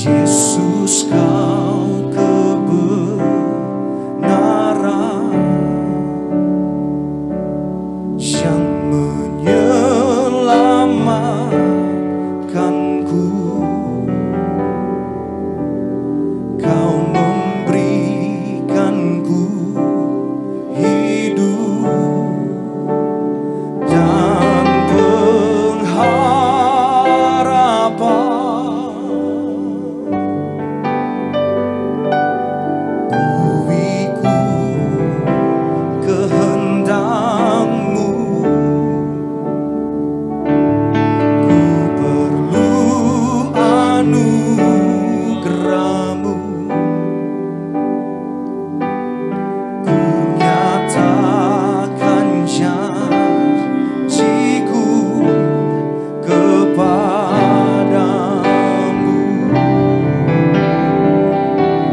Yesus kau kebenaran yang menyelamatkanku. Kau memberikanku hidup dan pengharapan. Ku ikut kehendak-Mu, ku perlu anugerah-Mu. Ku nyatakan janji-Ku kepadamu.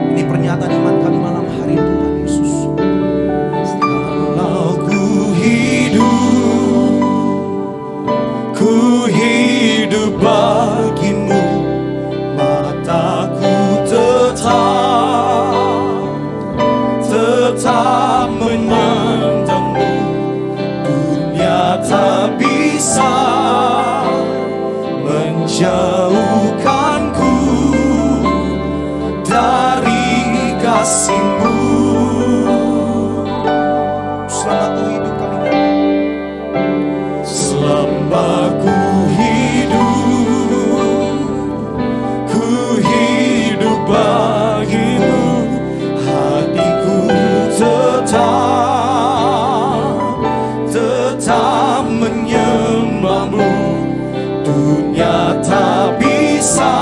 Ini pernyataan iman kami malam hari ini, Tuhan Yesus. Kalau ku hidup bagi-Mu, mataku tetap memandang-Mu. Dunia tak bisa menjauhkanku dari kasih-Mu. Selama ku hidup kami, selama ku hidup bagi-Mu, hatiku tetap menyembah-Mu. Dunia tak bisa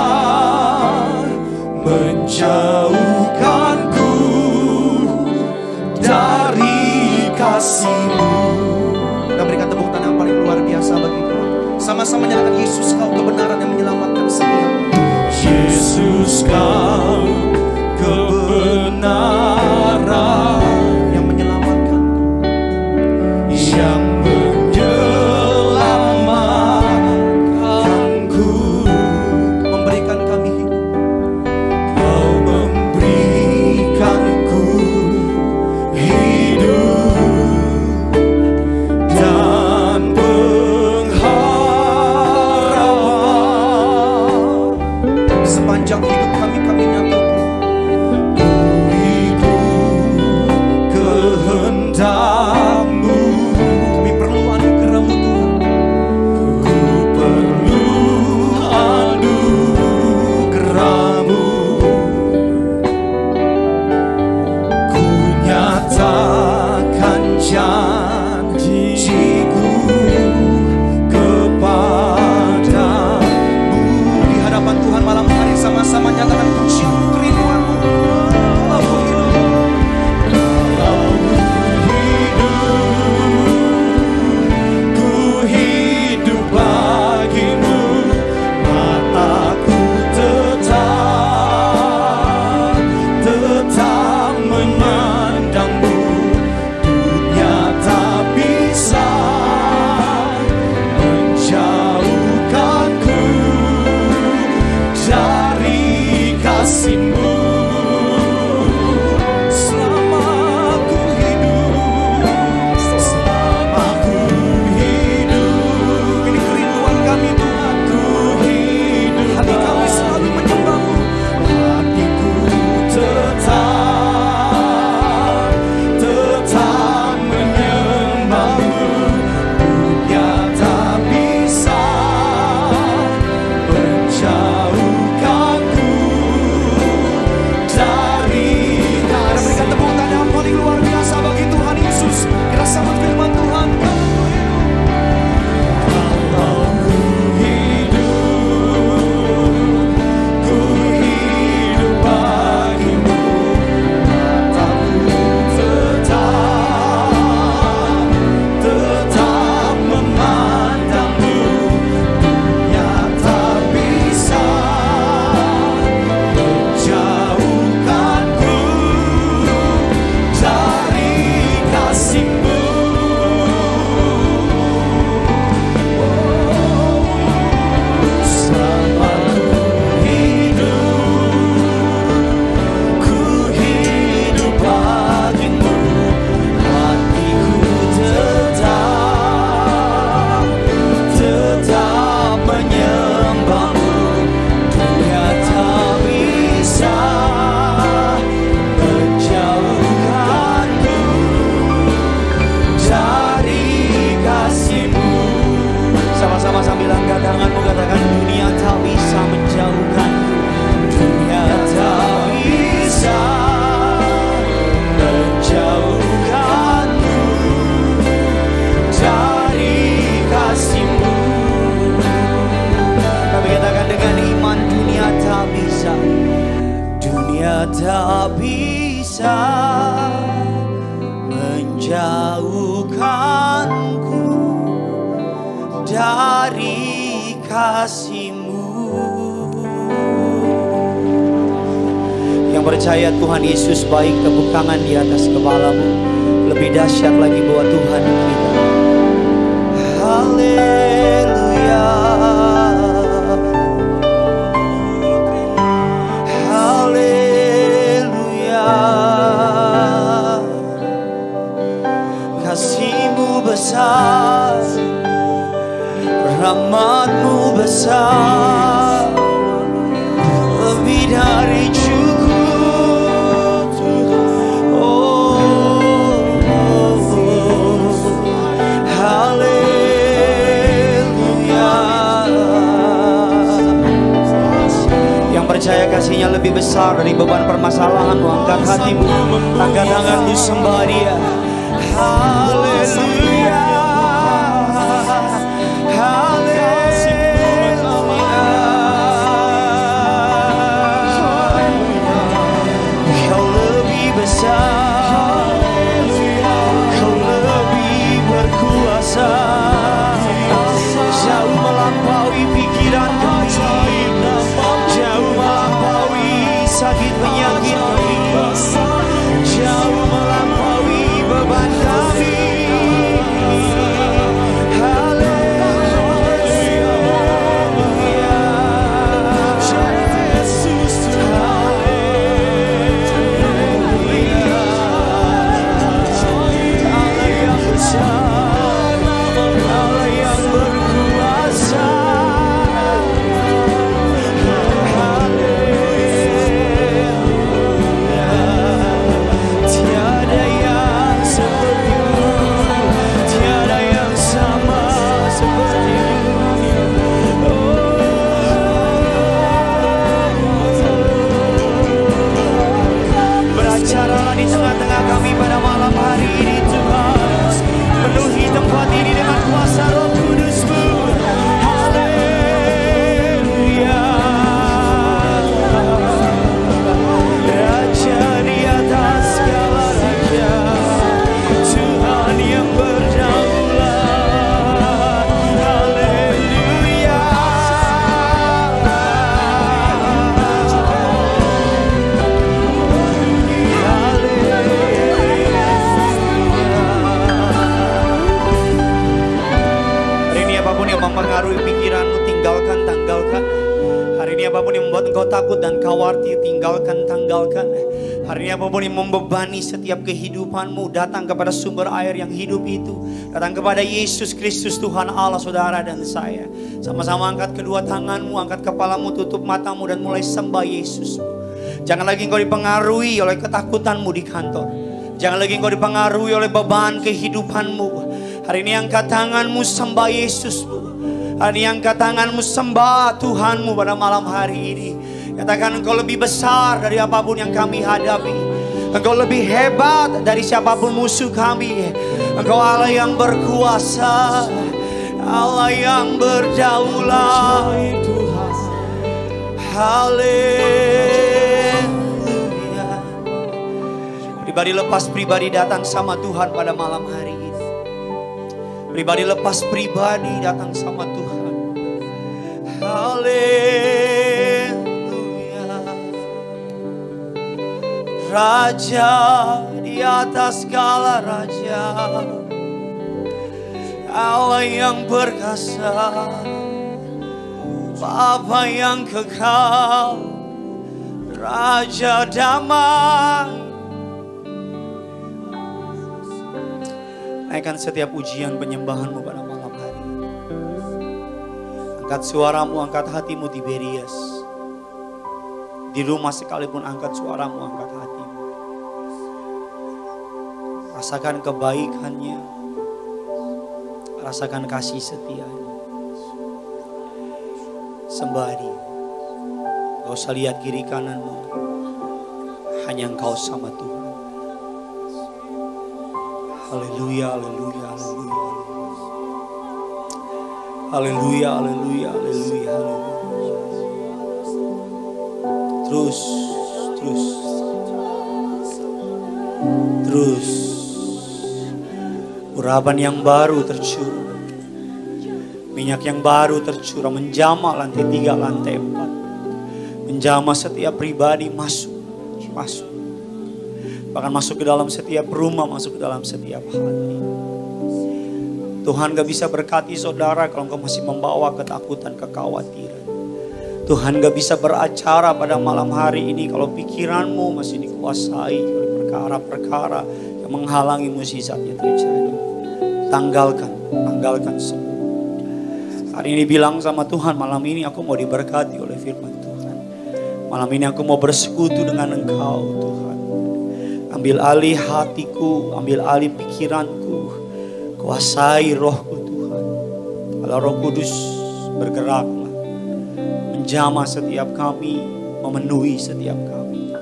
menjauhkanku kasih-Mu. Yang percaya Tuhan Yesus baik, tepuk tangan di atas kepalamu. Lebih dahsyat lagi bahwa Tuhan kita. Haleluya. Haleluya. Kasih-Mu besar, rahmat-Mu besar, lebih dari cukup. Haleluya. Yang percaya kasih-Nya lebih besar dari beban permasalahanmu, angkat hatimu, angkat tanganmu, sembah Dia. Haleluya. Jauh melampaui pikiran kami, jauh melampaui sakit penyakit kami, jauh melampaui beban kami. Beracaralah di tengah-tengah kami pada malam hari ini Tuhan. Penuhi tempat ini dengan kuasa Roh Kudus-Mu. Haleluya. Raja di atas segala raja, Tuhan yang berdaulat. Haleluya. Apapun yang mempengaruhi pikiranmu, tinggalkan, tanggalkan. Hari ini apapun yang membuat engkau takut dan khawatir, tinggalkan, tanggalkan. Hari ini apapun yang membebani setiap kehidupanmu, datang kepada sumber air yang hidup itu. Datang kepada Yesus Kristus, Tuhan Allah, saudara dan saya. Sama-sama angkat kedua tanganmu, angkat kepalamu, tutup matamu dan mulai sembah Yesus. Jangan lagi engkau dipengaruhi oleh ketakutanmu di kantor. Jangan lagi engkau dipengaruhi oleh beban kehidupanmu. Hari ini angkat tanganmu, sembah Yesusmu. Hari ini angkat tanganmu, sembah Tuhanmu pada malam hari ini. Katakan, engkau lebih besar dari apapun yang kami hadapi. Engkau lebih hebat dari siapapun musuh kami. Engkau Allah yang berkuasa, Allah yang berdaulat. Haleluya. Pribadi lepas pribadi datang sama Tuhan pada malam hari ini. Pribadi lepas pribadi datang sama Tuhan. Haleluya. Raja di atas segala raja, Allah yang perkasa, Bapa yang kekal, Raja damai. Naikkan setiap ujian penyembahanmu pada malam hari. Angkat suaramu, angkat hatimu Tiberias. Di rumah sekalipun angkat suaramu, angkat hatimu. Rasakan kebaikannya. Rasakan kasih setianya. Sembah Dia. Gak usah lihat kiri kananmu. Hanya engkau sama Tuhan. Haleluya, haleluya, haleluya. Haleluya, haleluya, haleluya, haleluya. Terus. Urapan yang baru tercurah. Minyak yang baru tercurah menjamah lantai 3, lantai 4. Menjamah setiap pribadi masuk. Bahkan masuk ke dalam setiap rumah, masuk ke dalam setiap hati. Tuhan gak bisa berkati saudara kalau engkau masih membawa ketakutan, kekhawatiran. Tuhan gak bisa beracara pada malam hari ini kalau pikiranmu masih dikuasai oleh perkara-perkara yang menghalangi mukjizatnya terjadi. Tanggalkan semua. Hari ini bilang sama Tuhan, malam ini aku mau diberkati oleh firman Tuhan. Malam ini aku mau bersekutu dengan Engkau Tuhan. Ambil alih hatiku, ambil alih pikiranku. Kuasai rohku Tuhan. Kalau Roh Kudus bergeraklah. Menjamah setiap kami, memenuhi setiap kami.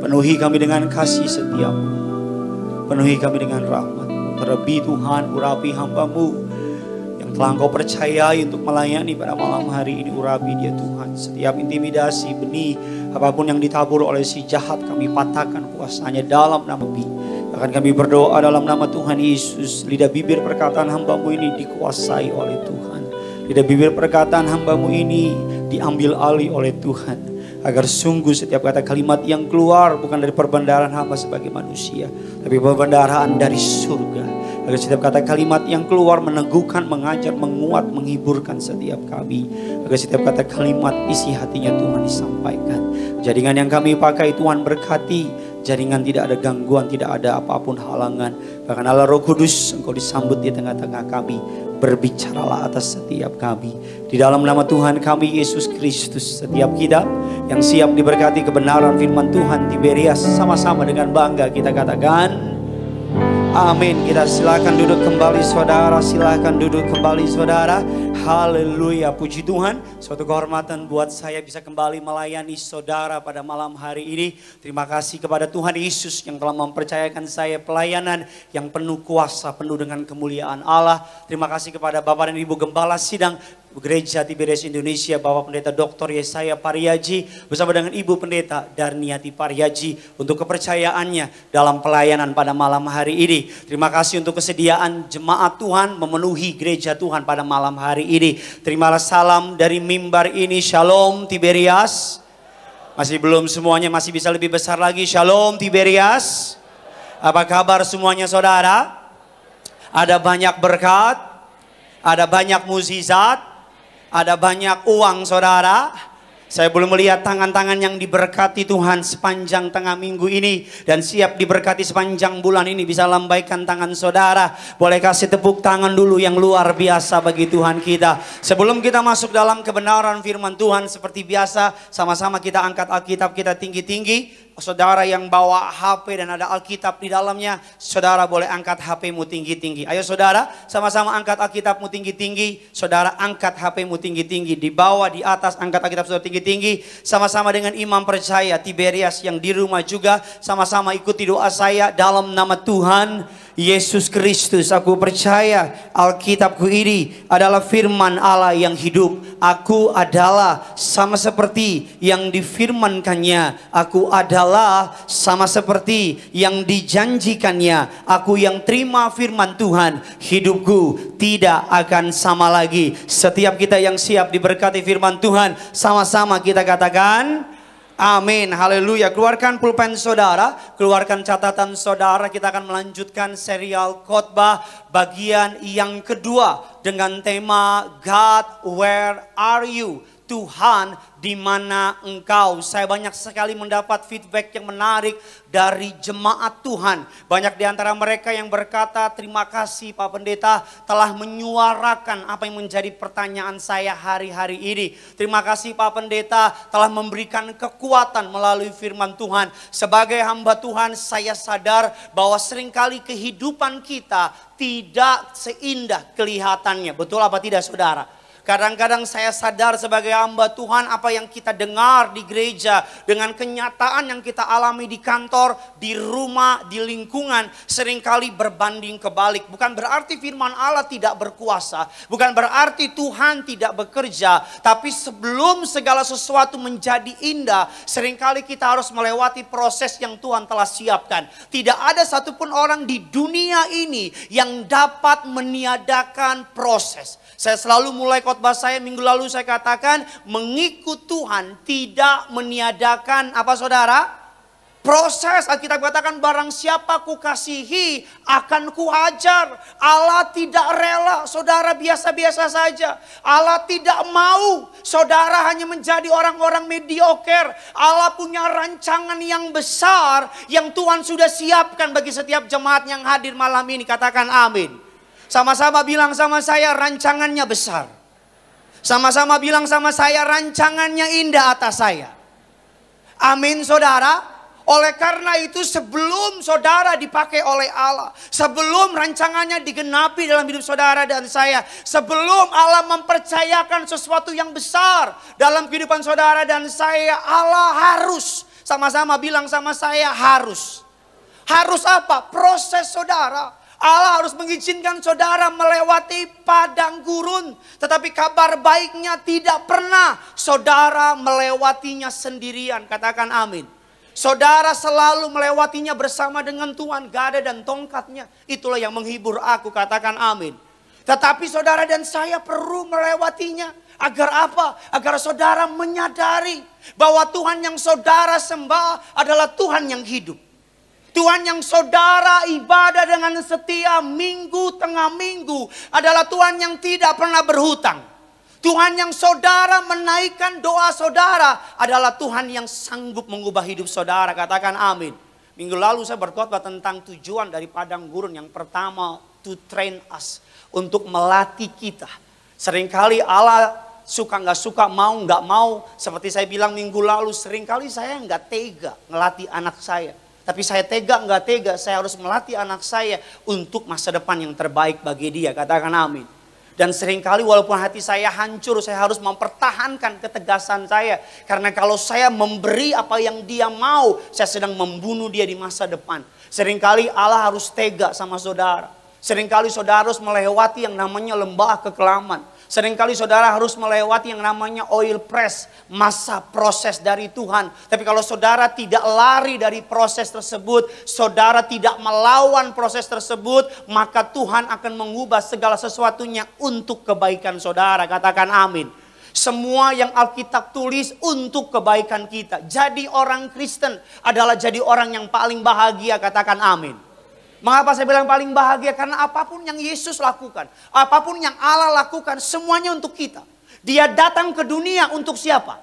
Penuhi kami dengan kasih setiamu. Penuhi kami dengan rahmat. Terlebih Tuhan, urapi hamba-Mu yang telah Engkau percayai untuk melayani pada malam hari ini. Urapi dia Tuhan. Setiap intimidasi, benih, apapun yang ditabur oleh si jahat, kami patahkan kuasanya dalam nama Akan kami berdoa dalam nama Tuhan Yesus. Lidah bibir perkataan hamba-Mu ini dikuasai oleh Tuhan. Lidah bibir perkataan hamba-Mu ini diambil alih oleh Tuhan. Agar sungguh setiap kata kalimat yang keluar bukan dari perbendaharaan hamba sebagai manusia, tapi perbendaharaan dari surga. Agar setiap kata kalimat yang keluar meneguhkan, mengajar, menguat, menghiburkan setiap kami. Agar setiap kata kalimat isi hatinya Tuhan disampaikan. Jaringan yang kami pakai Tuhan berkati. Jaringan tidak ada gangguan, tidak ada apapun halangan. Bahkan Allah Roh Kudus, Engkau disambut di tengah-tengah kami. Berbicaralah atas setiap kami. Di dalam nama Tuhan kami Yesus Kristus, setiap kita yang siap diberkati kebenaran firman Tuhan, Tiberias, sama-sama dengan bangga kita katakan amin. Kita silakan duduk kembali saudara, silakan duduk kembali saudara. Haleluya, puji Tuhan. Suatu kehormatan buat saya bisa kembali melayani saudara pada malam hari ini. Terima kasih kepada Tuhan Yesus yang telah mempercayakan saya pelayanan yang penuh kuasa, penuh dengan kemuliaan Allah. Terima kasih kepada Bapak dan Ibu Gembala Sidang Gereja Tiberias Indonesia, Bapak Pendeta Dr. Yesaya Pariaji bersama dengan Ibu Pendeta Darniati Pariaji untuk kepercayaannya dalam pelayanan pada malam hari ini. Terima kasih untuk kesediaan jemaat Tuhan memenuhi gereja Tuhan pada malam hari ini. Terimalah salam dari mimbar ini. Shalom Tiberias. Masih belum semuanya, masih bisa lebih besar lagi. Shalom Tiberias. Apa kabar semuanya saudara? Ada banyak berkat, ada banyak mukjizat, ada banyak uang saudara. Saya belum melihat tangan-tangan yang diberkati Tuhan sepanjang tengah minggu ini. Dan siap diberkati sepanjang bulan ini. Bisa lambaikan tangan saudara. Boleh kasih tepuk tangan dulu yang luar biasa bagi Tuhan kita. Sebelum kita masuk dalam kebenaran firman Tuhan, seperti biasa sama-sama kita angkat Alkitab kita tinggi-tinggi. Saudara yang bawa HP dan ada Alkitab di dalamnya, saudara boleh angkat HP-mu tinggi-tinggi. Ayo saudara, sama-sama angkat Alkitab-mu tinggi-tinggi. Saudara angkat HP-mu tinggi-tinggi. Di bawah, di atas, angkat Alkitab saudara tinggi-tinggi. Sama-sama dengan imam percaya Tiberias yang di rumah juga. Sama-sama ikuti doa saya dalam nama Tuhan Yesus Kristus. Aku percaya Alkitabku ini adalah firman Allah yang hidup. Aku adalah sama seperti yang difirmankannya. Aku adalah sama seperti yang dijanjikannya. Aku yang terima firman Tuhan, hidupku tidak akan sama lagi. Setiap kita yang siap diberkati firman Tuhan, sama-sama kita katakan amin, haleluya. Keluarkan pulpen saudara, keluarkan catatan saudara. Kita akan melanjutkan serial khotbah bagian yang kedua dengan tema God, where are you? Tuhan, di mana engkau? Saya banyak sekali mendapat feedback yang menarik dari jemaat Tuhan. Banyak di antara mereka yang berkata, terima kasih Pak Pendeta telah menyuarakan apa yang menjadi pertanyaan saya hari-hari ini. Terima kasih Pak Pendeta telah memberikan kekuatan melalui firman Tuhan. Sebagai hamba Tuhan, saya sadar bahwa seringkali kehidupan kita tidak seindah kelihatannya. Betul apa tidak saudara? Kadang-kadang saya sadar sebagai hamba Tuhan, apa yang kita dengar di gereja dengan kenyataan yang kita alami di kantor, di rumah, di lingkungan seringkali berbanding kebalik. Bukan berarti firman Allah tidak berkuasa, bukan berarti Tuhan tidak bekerja, tapi sebelum segala sesuatu menjadi indah, seringkali kita harus melewati proses yang Tuhan telah siapkan. Tidak ada satupun orang di dunia ini yang dapat meniadakan proses. Saya selalu mulai khotbah saya minggu lalu saya katakan, mengikut Tuhan tidak meniadakan apa saudara? Proses. Alkitab katakan, barang siapa kukasihi akan kuhajar. Allah tidak rela saudara biasa-biasa saja. Allah tidak mau saudara hanya menjadi orang-orang mediocre. Allah punya rancangan yang besar yang Tuhan sudah siapkan bagi setiap jemaat yang hadir malam ini. Katakan amin. Sama-sama bilang sama saya, rancangannya besar. Sama-sama bilang sama saya, rancangannya indah atas saya. Amin saudara. Oleh karena itu sebelum saudara dipakai oleh Allah, sebelum rancangannya digenapi dalam hidup saudara dan saya, sebelum Allah mempercayakan sesuatu yang besar dalam kehidupan saudara dan saya, Allah harus, sama-sama bilang sama saya, harus. Harus apa? Proses saudara. Allah harus mengizinkan saudara melewati padang gurun. Tetapi kabar baiknya tidak pernah saudara melewatinya sendirian. Katakan amin. Saudara selalu melewatinya bersama dengan Tuhan. Gada dan tongkatnya. Itulah yang menghibur aku. Katakan amin. Tetapi saudara dan saya perlu melewatinya. Agar apa? Agar saudara menyadari bahwa Tuhan yang saudara sembah adalah Tuhan yang hidup. Tuhan yang saudara ibadah dengan setia minggu tengah minggu adalah Tuhan yang tidak pernah berhutang. Tuhan yang saudara menaikkan doa saudara adalah Tuhan yang sanggup mengubah hidup saudara. Katakan amin. Minggu lalu saya berkhotbah tentang tujuan dari padang gurun. Yang pertama, to train us, untuk melatih kita. Seringkali Allah suka nggak suka, mau nggak mau. Seperti saya bilang minggu lalu, seringkali saya nggak tega ngelatih anak saya. Tapi saya tega nggak tega, saya harus melatih anak saya untuk masa depan yang terbaik bagi dia. Katakan amin. Dan seringkali walaupun hati saya hancur, saya harus mempertahankan ketegasan saya. Karena kalau saya memberi apa yang dia mau, saya sedang membunuh dia di masa depan. Seringkali Allah harus tega sama saudara. Seringkali saudara harus melewati yang namanya lembah kekelaman. Seringkali saudara harus melewati yang namanya oil press, masa proses dari Tuhan. Tapi kalau saudara tidak lari dari proses tersebut, saudara tidak melawan proses tersebut, maka Tuhan akan mengubah segala sesuatunya untuk kebaikan saudara. Katakan amin. Semua yang Alkitab tulis untuk kebaikan kita. Jadi orang Kristen adalah jadi orang yang paling bahagia. Katakan amin. Mengapa saya bilang paling bahagia? Karena apapun yang Yesus lakukan, apapun yang Allah lakukan, semuanya untuk kita. Dia datang ke dunia untuk siapa?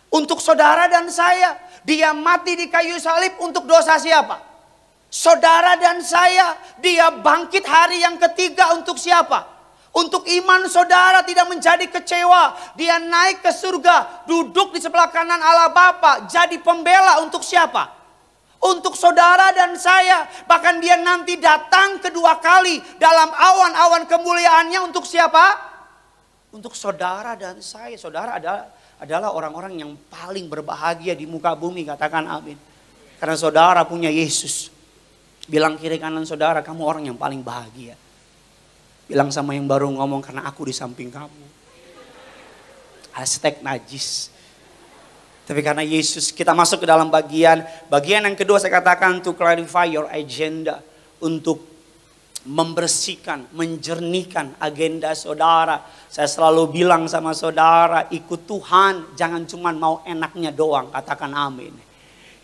Untuk saudara dan saya. Dia mati di kayu salib untuk dosa siapa? Saudara dan saya. Dia bangkit hari yang ketiga untuk siapa? Untuk iman saudara tidak menjadi kecewa. Dia naik ke surga, duduk di sebelah kanan Allah Bapa, jadi pembela untuk siapa? Untuk saudara dan saya. Bahkan dia nanti datang kedua kali dalam awan-awan kemuliaannya untuk siapa? Untuk saudara dan saya. Saudara adalah orang-orang yang paling berbahagia di muka bumi. Katakan amin. Karena saudara punya Yesus. Bilang kiri kanan saudara, kamu orang yang paling bahagia. Bilang sama yang baru ngomong, karena aku di samping kamu. #najis. Tapi karena Yesus, kita masuk ke dalam bagian yang kedua saya katakan, to clarify your agenda. Untuk membersihkan, menjernihkan agenda saudara. Saya selalu bilang sama saudara, ikut Tuhan jangan cuma mau enaknya doang. Katakan amin.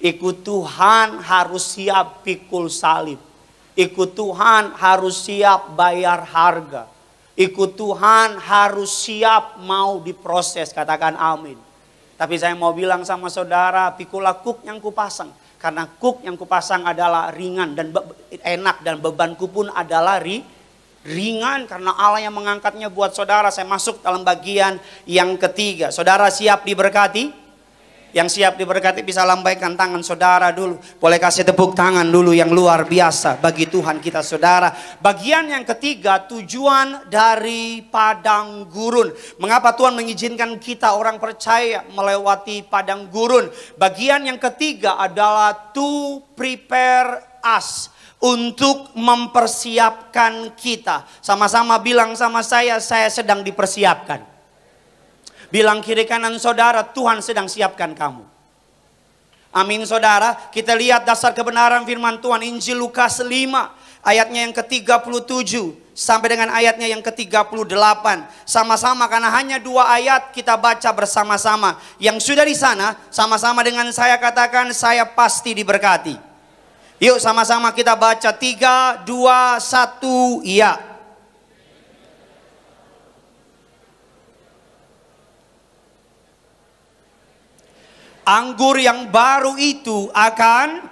Ikut Tuhan harus siap pikul salib. Ikut Tuhan harus siap bayar harga. Ikut Tuhan harus siap mau diproses. Katakan amin. Tapi saya mau bilang sama saudara, pikulah kuk yang kupasang. Karena kuk yang kupasang adalah ringan dan enak. Dan bebanku pun adalah ringan. Karena Allah yang mengangkatnya buat saudara. Saya masuk dalam bagian yang ketiga. Saudara siap diberkati? Yang siap diberkati bisa lambaikan tangan saudara dulu. Boleh kasih tepuk tangan dulu yang luar biasa bagi Tuhan kita saudara. Bagian yang ketiga, tujuan dari padang gurun. Mengapa Tuhan mengizinkan kita orang percaya melewati padang gurun? Bagian yang ketiga adalah to prepare us. Untuk mempersiapkan kita. Sama-sama bilang sama saya sedang dipersiapkan. Bilang kiri kanan saudara, Tuhan sedang siapkan kamu. Amin saudara. Kita lihat dasar kebenaran firman Tuhan. Injil Lukas 5 ayatnya yang ke-37 sampai dengan ayatnya yang ke-38. Sama-sama karena hanya 2 ayat kita baca bersama-sama. Yang sudah di sana sama-sama dengan saya katakan, saya pasti diberkati. Yuk sama-sama kita baca 3, 2, 1, iya. Anggur yang baru itu akan,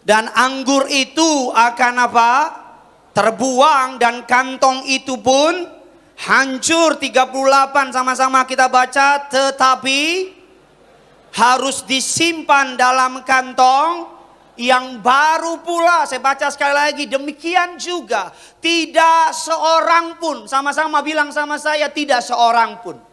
dan anggur itu akan apa? Terbuang, dan kantong itu pun hancur. 38 sama-sama kita baca. Tetapi harus disimpan dalam kantong yang baru pula. Saya baca sekali lagi. Demikian juga tidak seorang pun, sama-sama bilang sama saya, tidak seorang pun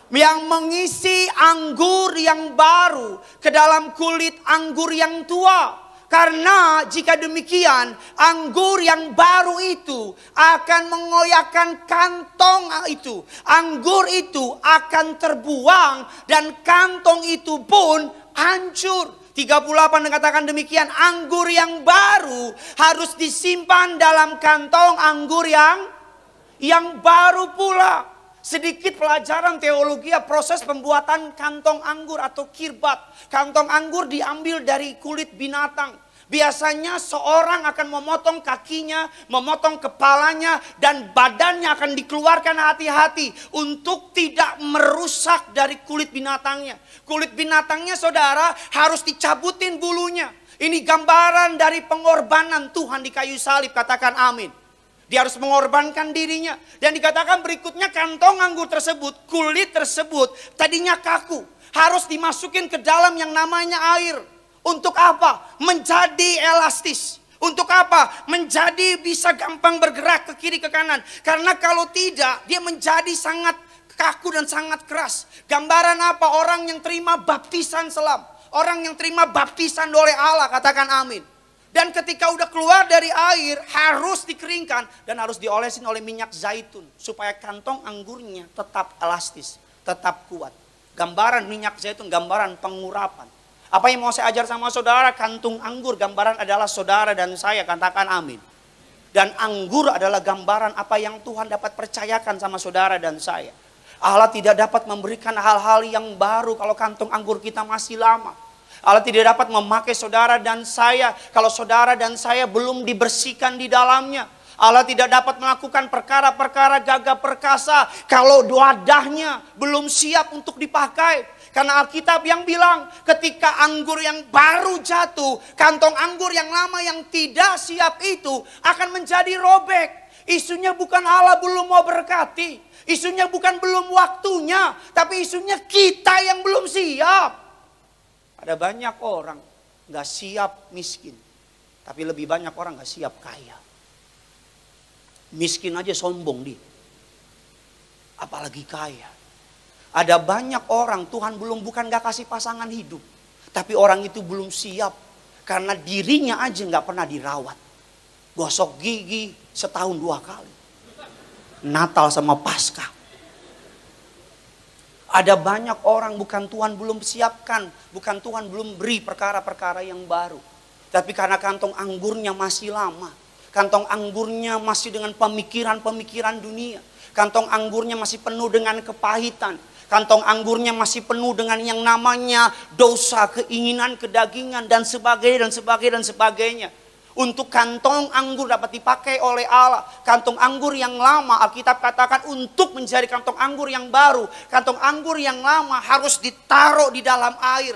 yang mengisi anggur yang baru ke dalam kulit anggur yang tua. Karena jika demikian, anggur yang baru itu akan mengoyakkan kantong itu. Anggur itu akan terbuang dan kantong itu pun hancur. 38 dikatakan demikian, anggur yang baru harus disimpan dalam kantong anggur yang baru pula. Sedikit pelajaran teologi proses pembuatan kantong anggur atau kirbat. Kantong anggur diambil dari kulit binatang. Biasanya seorang akan memotong kakinya, memotong kepalanya, dan badannya akan dikeluarkan hati-hati untuk tidak merusak dari kulit binatangnya. Kulit binatangnya saudara harus dicabutin bulunya. Ini gambaran dari pengorbanan Tuhan di kayu salib, katakan amin. Dia harus mengorbankan dirinya. Dan dikatakan berikutnya kantong anggur tersebut, kulit tersebut tadinya kaku. Harus dimasukin ke dalam yang namanya air. Untuk apa? Menjadi elastis. Untuk apa? Menjadi bisa gampang bergerak ke kiri ke kanan. Karena kalau tidak dia menjadi sangat kaku dan sangat keras. Gambaran apa? Orang yang terima baptisan selam. Orang yang terima baptisan oleh Allah, katakan amin. Dan ketika udah keluar dari air harus dikeringkan dan harus diolesin oleh minyak zaitun supaya kantong anggurnya tetap elastis, tetap kuat. Gambaran minyak zaitun, gambaran pengurapan. Apa yang mau saya ajar sama saudara? Kantung anggur gambaran adalah saudara dan saya, katakan amin. Dan anggur adalah gambaran apa yang Tuhan dapat percayakan sama saudara dan saya. Allah tidak dapat memberikan hal-hal yang baru kalau kantung anggur kita masih lama. Allah tidak dapat memakai saudara dan saya kalau saudara dan saya belum dibersihkan di dalamnya. Allah tidak dapat melakukan perkara-perkara gagah perkasa kalau wadahnya belum siap untuk dipakai. Karena Alkitab yang bilang ketika anggur yang baru jatuh, kantong anggur yang lama yang tidak siap itu akan menjadi robek. Isunya bukan Allah belum mau berkati. Isunya bukan belum waktunya. Tapi isunya kita yang belum siap. Ada banyak orang gak siap miskin. Tapi lebih banyak orang gak siap kaya. Miskin aja sombong dia. Apalagi kaya. Ada banyak orang Tuhan bukan gak kasih pasangan hidup. Tapi orang itu belum siap. Karena dirinya aja gak pernah dirawat. Gosok gigi setahun 2 kali. Natal sama Paskah. Ada banyak orang bukan Tuhan belum siapkan. Bukan Tuhan belum beri perkara-perkara yang baru. Tapi karena kantong anggurnya masih lama. Kantong anggurnya masih dengan pemikiran-pemikiran dunia. Kantong anggurnya masih penuh dengan kepahitan. Kantong anggurnya masih penuh dengan yang namanya dosa, keinginan, kedagingan, dan sebagainya, dan sebagainya, dan sebagainya. Untuk kantong anggur dapat dipakai oleh Allah. Kantong anggur yang lama, Alkitab katakan untuk menjadi kantong anggur yang baru. Kantong anggur yang lama harus ditaruh di dalam air.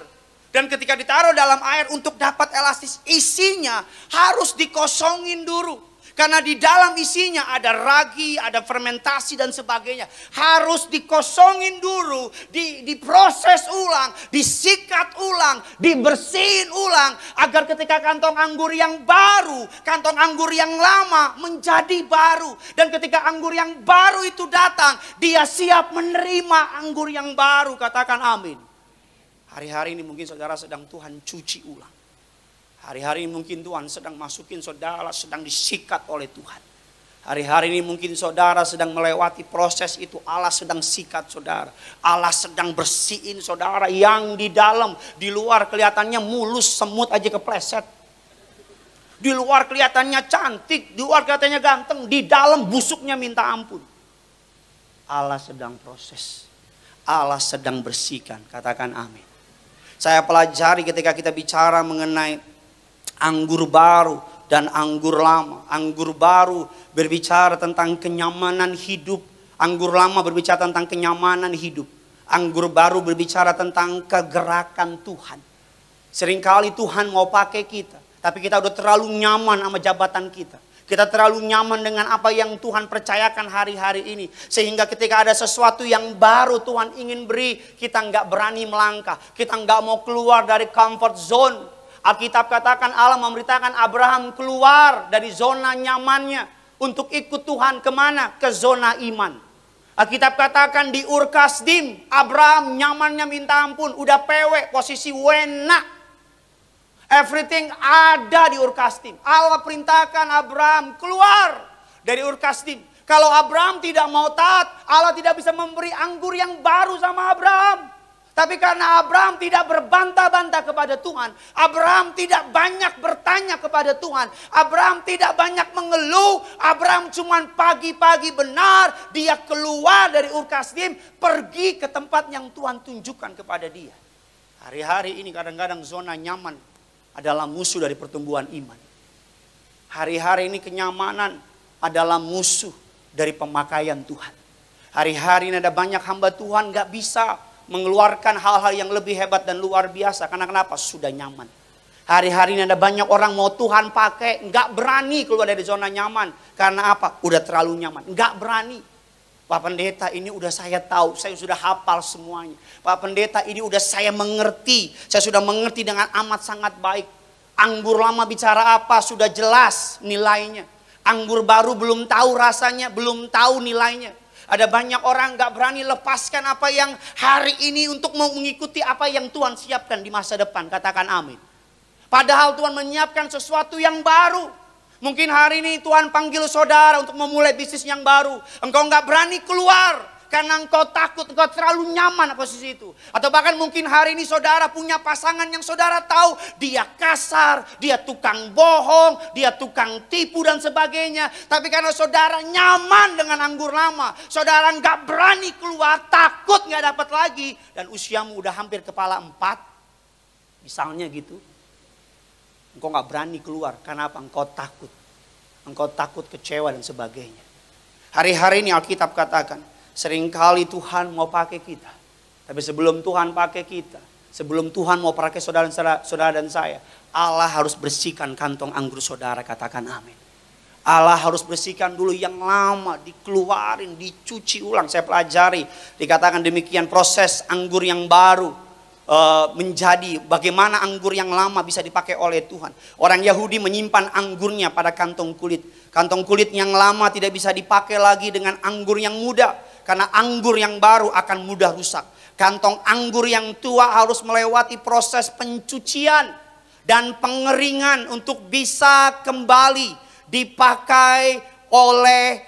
Dan ketika ditaruh dalam air untuk dapat elastis, isinya harus dikosongin dulu. Karena di dalam isinya ada ragi, ada fermentasi dan sebagainya. Harus dikosongin dulu, diproses ulang, disikat ulang, dibersihin ulang. Agar ketika kantong anggur yang baru, kantong anggur yang lama menjadi baru. Dan ketika anggur yang baru itu datang, dia siap menerima anggur yang baru. Katakan amin. Hari-hari ini mungkin saudara sedang Tuhan cuci ulang. Hari-hari ini mungkin Tuhan sedang masukin saudara, sedang disikat oleh Tuhan. Hari-hari ini mungkin saudara sedang melewati proses itu. Allah sedang sikat saudara. Allah sedang bersihin saudara yang di dalam. Di luar kelihatannya mulus, semut aja kepleset. Di luar kelihatannya cantik, di luar kelihatannya ganteng. Di dalam busuknya minta ampun. Allah sedang proses. Allah sedang bersihkan. Katakan amin. Saya pelajari ketika kita bicara mengenai anggur baru dan anggur lama. Anggur baru berbicara tentang kenyamanan hidup. Anggur lama berbicara tentang kenyamanan hidup. Anggur baru berbicara tentang kegerakan Tuhan. Seringkali Tuhan mau pakai kita, tapi kita udah terlalu nyaman sama jabatan kita. Kita terlalu nyaman dengan apa yang Tuhan percayakan hari-hari ini. Sehingga ketika ada sesuatu yang baru Tuhan ingin beri, kita nggak berani melangkah. Kita nggak mau keluar dari comfort zone. Alkitab katakan Allah memberitakan Abraham keluar dari zona nyamannya untuk ikut Tuhan kemana? Ke zona iman. Alkitab katakan di Ur Kasdim Abraham nyamannya minta ampun, udah pewek, posisi wena. Everything ada di Ur Kasdim. Allah perintahkan Abraham keluar dari Ur Kasdim. Kalau Abraham tidak mau taat, Allah tidak bisa memberi anggur yang baru sama Abraham. Tapi karena Abraham tidak berbantah-bantah kepada Tuhan, Abraham tidak banyak bertanya kepada Tuhan, Abraham tidak banyak mengeluh, Abraham cuma pagi-pagi benar, dia keluar dari Ur Kasdim, pergi ke tempat yang Tuhan tunjukkan kepada dia. Hari-hari ini kadang-kadang zona nyaman adalah musuh dari pertumbuhan iman. Hari-hari ini kenyamanan adalah musuh dari pemakaian Tuhan. Hari-hari ini ada banyak hamba Tuhan gak bisa mengeluarkan hal-hal yang lebih hebat dan luar biasa. Karena kenapa? Sudah nyaman. Hari-hari ini ada banyak orang mau Tuhan pakai, nggak berani keluar dari zona nyaman. Karena apa? Udah terlalu nyaman. Nggak berani. Pak Pendeta, ini udah saya tahu, saya sudah hafal semuanya. Pak Pendeta, ini udah saya mengerti. Saya sudah mengerti dengan amat sangat baik. Anggur lama bicara apa? Sudah jelas nilainya. Anggur baru belum tahu rasanya, belum tahu nilainya. Ada banyak orang gak berani lepaskan apa yang hari ini untuk mengikuti apa yang Tuhan siapkan di masa depan. Katakan amin. Padahal Tuhan menyiapkan sesuatu yang baru. Mungkin hari ini Tuhan panggil saudara untuk memulai bisnis yang baru. Engkau gak berani keluar karena engkau takut, engkau terlalu nyaman posisi itu. Atau bahkan mungkin hari ini saudara punya pasangan yang saudara tahu dia kasar, dia tukang bohong, dia tukang tipu dan sebagainya. Tapi karena saudara nyaman dengan anggur lama, saudara nggak berani keluar, takut nggak dapat lagi. Dan usiamu udah hampir kepala 4, misalnya gitu. Engkau nggak berani keluar, karena apa? Engkau takut. Engkau takut kecewa dan sebagainya. Hari-hari ini Alkitab katakan, seringkali Tuhan mau pakai kita. Tapi sebelum Tuhan pakai kita, sebelum Tuhan mau pakai saudara dan saya, Allah harus bersihkan kantong anggur saudara. Katakan amin. Allah harus bersihkan dulu yang lama, dikeluarin, dicuci ulang. Saya pelajari, dikatakan demikian proses anggur yang baru menjadi bagaimana anggur yang lama bisa dipakai oleh Tuhan. Orang Yahudi menyimpan anggurnya pada kantong kulit. Kantong kulit yang lama tidak bisa dipakai lagi dengan anggur yang muda. Karena anggur yang baru akan mudah rusak. Kantong anggur yang tua harus melewati proses pencucian dan pengeringan untuk bisa kembali dipakai oleh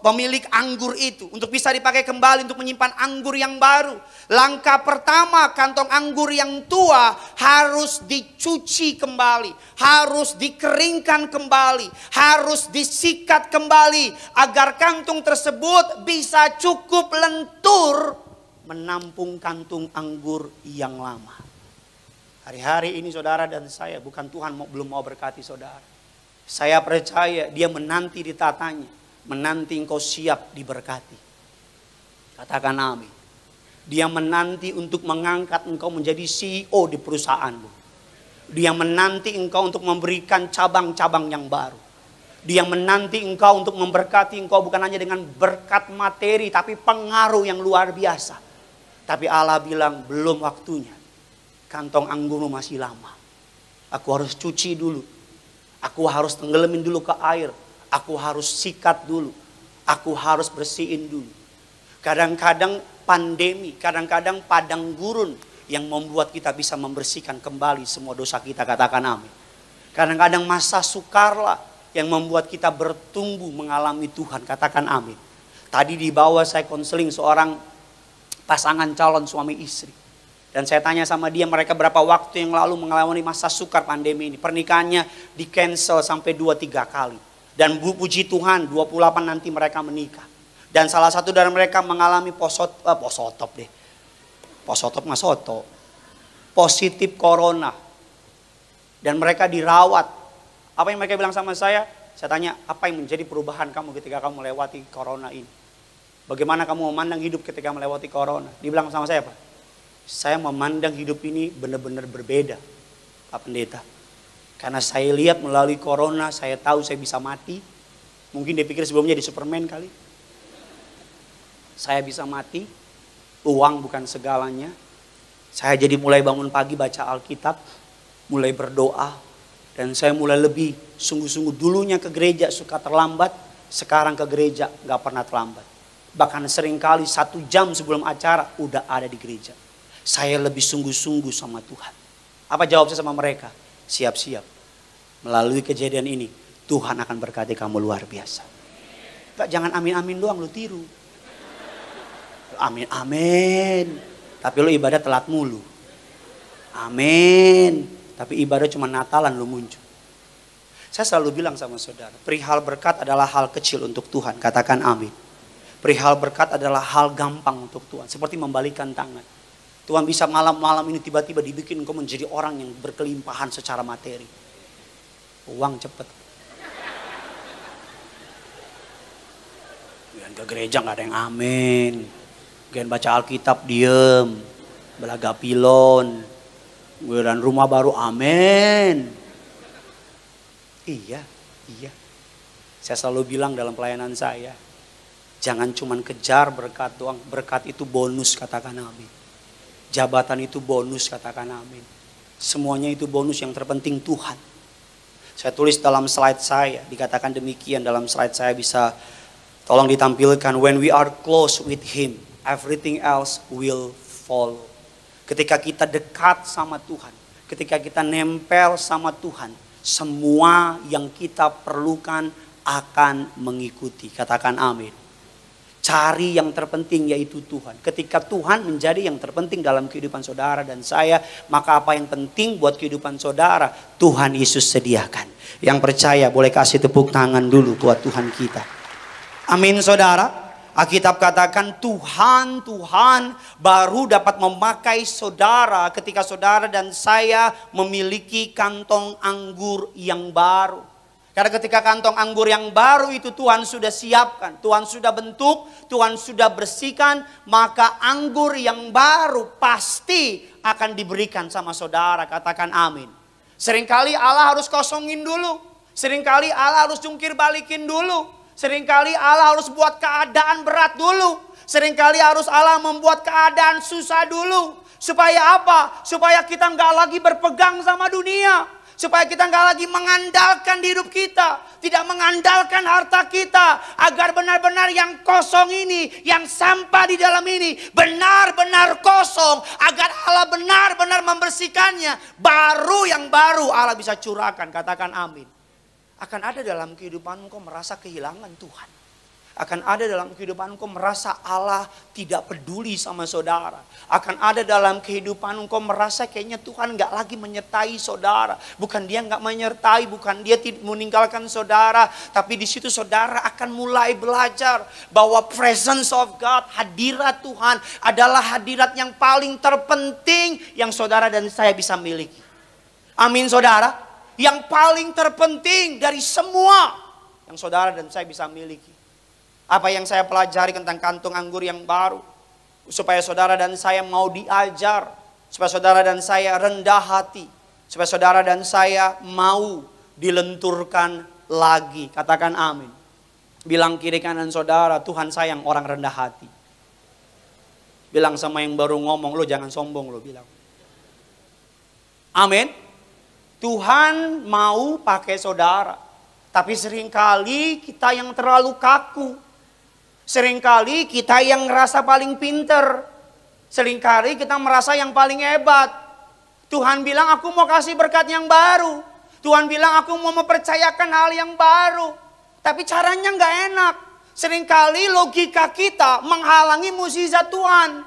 pemilik anggur itu. Untuk bisa dipakai kembali untuk menyimpan anggur yang baru. Langkah pertama, kantong anggur yang tua harus dicuci kembali. Harus dikeringkan kembali. Harus disikat kembali. Agar kantung tersebut bisa cukup lentur menampung kantung anggur yang lama. Hari-hari ini saudara dan saya, bukan Tuhan belum mau berkati saudara. Saya percaya dia menanti ditatanya. Menanti engkau siap diberkati. Katakan amin. Dia menanti untuk mengangkat engkau menjadi CEO di perusahaanmu. Dia menanti engkau untuk memberikan cabang-cabang yang baru. Dia menanti engkau untuk memberkati engkau bukan hanya dengan berkat materi, tapi pengaruh yang luar biasa. Tapi Allah bilang belum waktunya. Kantong anggurmu masih lama. Aku harus cuci dulu. Aku harus tenggelamin dulu ke air. Aku harus sikat dulu. Aku harus bersihin dulu. Kadang-kadang pandemi, kadang-kadang padang gurun yang membuat kita bisa membersihkan kembali semua dosa kita. Katakan amin. Kadang-kadang masa sukarlah yang membuat kita bertumbuh mengalami Tuhan. Katakan amin. Tadi di bawah saya konseling seorang pasangan calon suami istri. Dan saya tanya sama dia mereka berapa waktu yang lalu mengalami masa sukar pandemi ini. Pernikahannya di cancel sampai 2-3 kali. Dan puji Tuhan 28 nanti mereka menikah. Dan salah satu dari mereka mengalami positif corona. Dan mereka dirawat. Apa yang mereka bilang sama saya? Saya tanya, apa yang menjadi perubahan kamu ketika kamu melewati corona ini? Bagaimana kamu memandang hidup ketika melewati corona? Dia bilang sama saya, Pak, saya memandang hidup ini benar-benar berbeda, Pak Pendeta. Karena saya lihat melalui corona, saya tahu saya bisa mati. Mungkin dia pikir sebelumnya di Superman kali. Saya bisa mati, uang bukan segalanya. Saya jadi mulai bangun pagi baca Alkitab, mulai berdoa. Dan saya mulai lebih sungguh-sungguh dulunya ke gereja suka terlambat, sekarang ke gereja gak pernah terlambat. Bahkan seringkali 1 jam sebelum acara udah ada di gereja. Saya lebih sungguh-sungguh sama Tuhan. Apa jawab saya sama mereka? Siap-siap. Melalui kejadian ini, Tuhan akan berkati kamu luar biasa. Jangan amin-amin doang, lu tiru. Amin-amin. Tapi lu ibadah telat mulu. Amin. Tapi ibadah cuma Natalan lu muncul. Saya selalu bilang sama saudara, perihal berkat adalah hal kecil untuk Tuhan. Katakan amin. Perihal berkat adalah hal gampang untuk Tuhan. Seperti membalikan tangan. Tuhan bisa malam-malam ini tiba-tiba dibikin engkau menjadi orang yang berkelimpahan secara materi. Uang cepet. Gian ke gereja gak ada yang amin. Gian baca Alkitab diem. Belaga pilon. Dan rumah baru amin. Iya. Saya selalu bilang dalam pelayanan saya. Jangan cuma kejar berkat doang. Berkat itu bonus, katakan amin. Jabatan itu bonus, katakan amin. Semuanya itu bonus, yang terpenting Tuhan. Saya tulis dalam slide saya. Dikatakan demikian dalam slide saya, bisa tolong ditampilkan. When we are close with Him, everything else will follow. Ketika kita dekat sama Tuhan. Ketika kita nempel sama Tuhan. Semua yang kita perlukan akan mengikuti. Katakan amin. Cari yang terpenting yaitu Tuhan. Ketika Tuhan menjadi yang terpenting dalam kehidupan saudara dan saya, maka apa yang penting buat kehidupan saudara, Tuhan Yesus sediakan. Yang percaya boleh kasih tepuk tangan dulu buat Tuhan kita. Amin saudara. Alkitab katakan Tuhan baru dapat memakai saudara ketika saudara dan saya memiliki kantong anggur yang baru. Karena ketika kantong anggur yang baru itu Tuhan sudah siapkan, Tuhan sudah bentuk, Tuhan sudah bersihkan, maka anggur yang baru pasti akan diberikan sama saudara. Katakan amin. Seringkali Allah harus kosongin dulu. Seringkali Allah harus jungkir balikin dulu. Seringkali Allah harus buat keadaan berat dulu. Seringkali harus Allah membuat keadaan susah dulu. Supaya apa? Supaya kita nggak lagi berpegang sama dunia. Supaya kita nggak lagi mengandalkan hidup kita. Tidak mengandalkan harta kita. Agar benar-benar yang kosong ini, yang sampah di dalam ini benar-benar kosong. Agar Allah benar-benar membersihkannya. Baru yang baru Allah bisa curahkan. Katakan amin. Akan ada dalam kehidupanmu kau merasa kehilangan Tuhan. Akan ada dalam kehidupanmu kau merasa Allah tidak peduli sama saudara. Akan ada dalam kehidupanmu kau merasa kayaknya Tuhan gak lagi menyertai saudara. Bukan dia gak menyertai, bukan dia meninggalkan saudara. Tapi di situ saudara akan mulai belajar bahwa presence of God, hadirat Tuhan adalah hadirat yang paling terpenting yang saudara dan saya bisa miliki. Amin saudara. Yang paling terpenting dari semua yang saudara dan saya bisa miliki. Apa yang saya pelajari tentang kantong anggur yang baru. Supaya saudara dan saya mau diajar. Supaya saudara dan saya rendah hati. Supaya saudara dan saya mau dilenturkan lagi. Katakan amin. Bilang kiri kanan saudara, Tuhan sayang orang rendah hati. Bilang sama yang baru ngomong, lo jangan sombong lo bilang. Amin. Tuhan mau pakai saudara. Tapi seringkali kita yang terlalu kaku. Seringkali kita yang ngerasa paling pinter. Seringkali kita merasa yang paling hebat. Tuhan bilang aku mau kasih berkat yang baru. Tuhan bilang aku mau mempercayakan hal yang baru. Tapi caranya nggak enak. Seringkali logika kita menghalangi mukjizat Tuhan.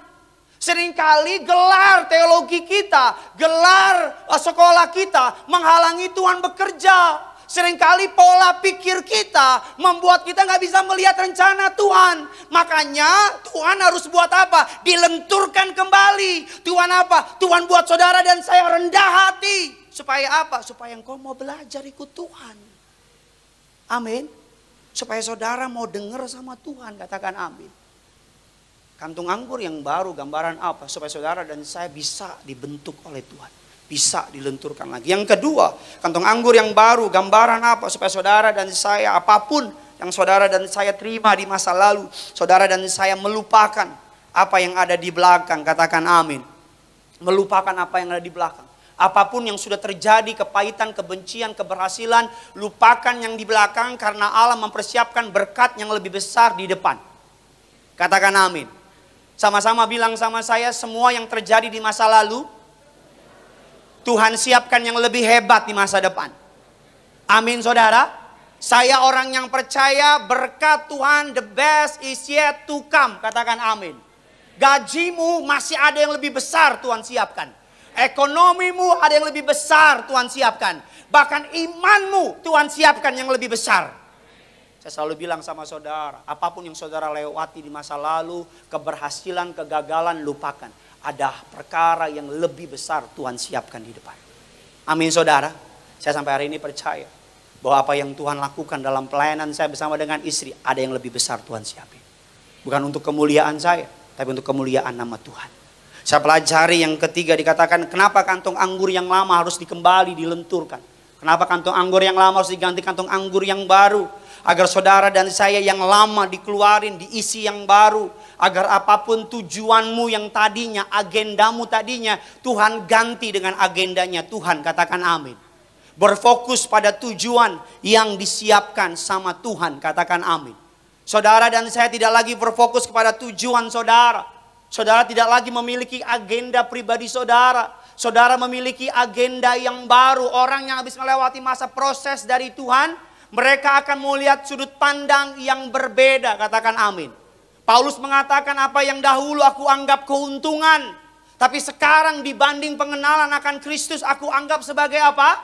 Seringkali gelar teologi kita, gelar sekolah kita menghalangi Tuhan bekerja. Seringkali pola pikir kita membuat kita nggak bisa melihat rencana Tuhan. Makanya Tuhan harus buat apa? Dilenturkan kembali. Tuhan apa? Tuhan buat saudara dan saya rendah hati. Supaya apa? Supaya engkau mau belajar ikut Tuhan. Amin. Supaya saudara mau dengar sama Tuhan. Katakan amin. Kantung anggur yang baru gambaran apa? Supaya saudara dan saya bisa dibentuk oleh Tuhan. Bisa dilenturkan lagi. Yang kedua, kantung anggur yang baru gambaran apa? Supaya saudara dan saya apapun yang saudara dan saya terima di masa lalu. Saudara dan saya melupakan apa yang ada di belakang. Katakan amin. Melupakan apa yang ada di belakang. Apapun yang sudah terjadi, kepahitan, kebencian, keberhasilan. Lupakan yang di belakang karena Allah mempersiapkan berkat yang lebih besar di depan. Katakan amin. Sama-sama bilang sama saya, semua yang terjadi di masa lalu, Tuhan siapkan yang lebih hebat di masa depan. Amin saudara. Saya orang yang percaya berkat Tuhan, the best is yet to come. Katakan amin. Gajimu masih ada yang lebih besar Tuhan siapkan. Ekonomimu ada yang lebih besar Tuhan siapkan. Bahkan imanmu Tuhan siapkan yang lebih besar. Saya selalu bilang sama saudara, apapun yang saudara lewati di masa lalu, keberhasilan, kegagalan, lupakan. Ada perkara yang lebih besar Tuhan siapkan di depan. Amin saudara. Saya sampai hari ini percaya bahwa apa yang Tuhan lakukan dalam pelayanan saya bersama dengan istri, ada yang lebih besar Tuhan siapin. Bukan untuk kemuliaan saya, tapi untuk kemuliaan nama Tuhan. Saya pelajari yang ketiga dikatakan, kenapa kantong anggur yang lama harus dikembali, dilenturkan. Kenapa kantong anggur yang lama harus diganti kantong anggur yang baru. Agar saudara dan saya yang lama dikeluarin, diisi yang baru. Agar apapun tujuanmu yang tadinya, agendamu tadinya, Tuhan ganti dengan agendanya Tuhan. Katakan amin. Berfokus pada tujuan yang disiapkan sama Tuhan. Katakan amin. Saudara dan saya tidak lagi berfokus kepada tujuan saudara. Saudara tidak lagi memiliki agenda pribadi saudara. Saudara memiliki agenda yang baru. Orang yang habis melewati masa proses dari Tuhan, mereka akan melihat sudut pandang yang berbeda. Katakan amin. Paulus mengatakan apa yang dahulu aku anggap keuntungan. Tapi sekarang dibanding pengenalan akan Kristus aku anggap sebagai apa?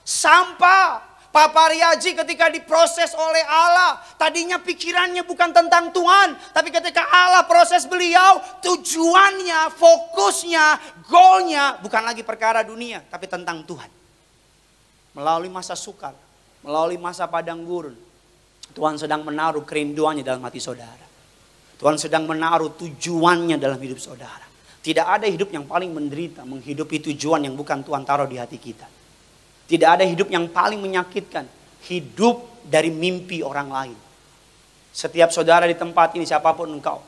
Sampah. Papa Riaji ketika diproses oleh Allah, tadinya pikirannya bukan tentang Tuhan. Tapi ketika Allah proses beliau, tujuannya, fokusnya, goalnya bukan lagi perkara dunia. Tapi tentang Tuhan. Melalui masa sukar, melalui masa padang gurun, Tuhan sedang menaruh kerinduannya dalam hati saudara. Tuhan sedang menaruh tujuannya dalam hidup saudara. Tidak ada hidup yang paling menderita menghidupi tujuan yang bukan Tuhan taruh di hati kita. Tidak ada hidup yang paling menyakitkan, hidup dari mimpi orang lain. Setiap saudara di tempat ini, siapapun engkau,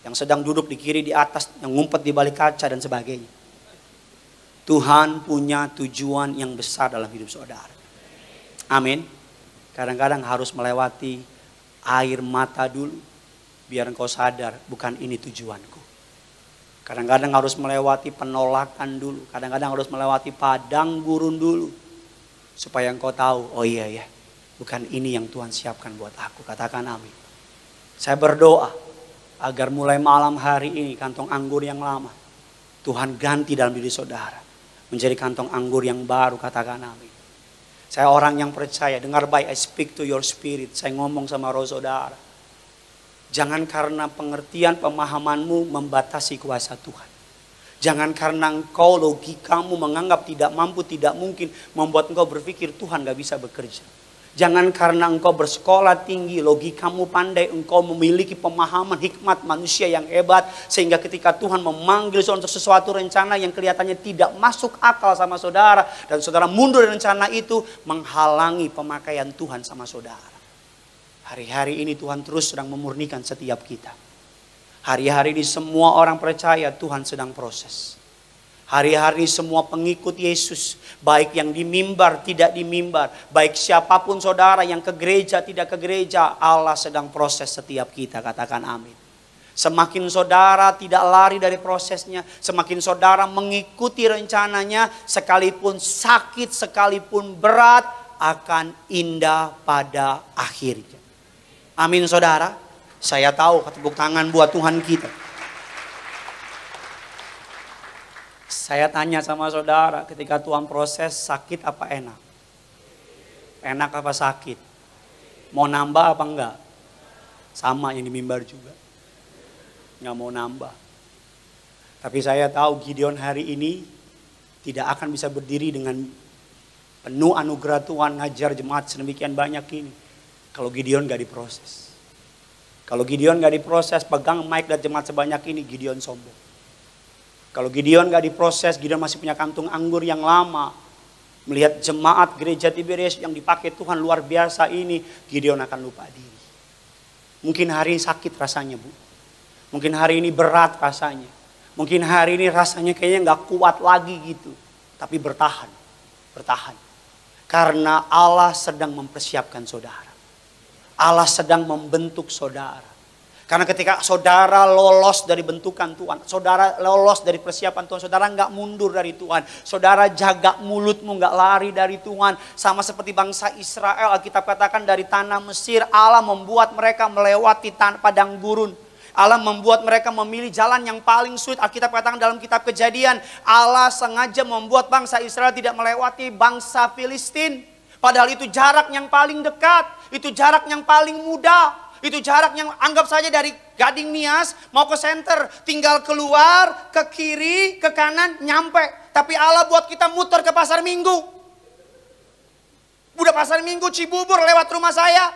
yang sedang duduk di kiri, di atas, yang ngumpet di balik kaca dan sebagainya. Tuhan punya tujuan yang besar dalam hidup saudara. Amin. Kadang-kadang harus melewati air mata dulu, biar engkau sadar bukan ini tujuanku. Kadang-kadang harus melewati penolakan dulu, kadang-kadang harus melewati padang gurun dulu. Supaya engkau tahu, oh iya ya, bukan ini yang Tuhan siapkan buat aku. Katakan amin. Saya berdoa agar mulai malam hari ini kantong anggur yang lama Tuhan ganti dalam diri saudara menjadi kantong anggur yang baru. Katakan amin. Saya orang yang percaya, dengar baik, I speak to your spirit. Saya ngomong sama roh saudara. Jangan karena pengertian pemahamanmu membatasi kuasa Tuhan. Jangan karena engkau logikamu menganggap tidak mampu, tidak mungkin, membuat engkau berpikir Tuhan gak bisa bekerja. Jangan karena engkau bersekolah tinggi, logikamu pandai, engkau memiliki pemahaman hikmat manusia yang hebat. Sehingga ketika Tuhan memanggil saudara untuk sesuatu rencana yang kelihatannya tidak masuk akal sama saudara. Dan saudara mundur dari rencana itu, menghalangi pemakaian Tuhan sama saudara. Hari-hari ini Tuhan terus sedang memurnikan setiap kita. Hari-hari ini semua orang percaya Tuhan sedang proses. Hari-hari semua pengikut Yesus, baik yang di mimbar, tidak di mimbar, baik siapapun saudara yang ke gereja, tidak ke gereja, Allah sedang proses setiap kita, katakan amin. Semakin saudara tidak lari dari prosesnya, semakin saudara mengikuti rencananya, sekalipun sakit, sekalipun berat, akan indah pada akhirnya. Amin saudara, saya tahu, tepuk tangan buat Tuhan kita. Saya tanya sama saudara, ketika Tuhan proses sakit apa enak? Enak apa sakit? Mau nambah apa enggak? Sama yang di mimbar juga. Nggak mau nambah. Tapi saya tahu Gideon hari ini tidak akan bisa berdiri dengan penuh anugerah Tuhan ngajar jemaat sedemikian banyak ini. Kalau Gideon gak diproses. Kalau Gideon gak diproses, pegang mic dan jemaat sebanyak ini, Gideon sombong. Kalau Gideon gak diproses, Gideon masih punya kantung anggur yang lama. Melihat jemaat gereja Tiberias yang dipakai Tuhan luar biasa ini, Gideon akan lupa diri. Mungkin hari ini sakit rasanya, Bu. Mungkin hari ini berat rasanya. Mungkin hari ini rasanya kayaknya gak kuat lagi gitu. Tapi bertahan, bertahan. Karena Allah sedang mempersiapkan saudara. Allah sedang membentuk saudara. Karena ketika saudara lolos dari bentukan Tuhan, saudara lolos dari persiapan Tuhan, saudara nggak mundur dari Tuhan, saudara jaga mulutmu, nggak lari dari Tuhan. Sama seperti bangsa Israel, kita katakan dari tanah Mesir, Allah membuat mereka melewati padang gurun. Allah membuat mereka memilih jalan yang paling sulit. Alkitab katakan dalam kitab Kejadian, Allah sengaja membuat bangsa Israel tidak melewati bangsa Filistin. Padahal itu jarak yang paling dekat, itu jarak yang paling mudah. Itu jarak yang anggap saja dari Gading Nias mau ke center. Tinggal keluar, ke kiri, ke kanan, nyampe. Tapi Allah buat kita muter ke Pasar Minggu. Udah Pasar Minggu Cibubur lewat rumah saya.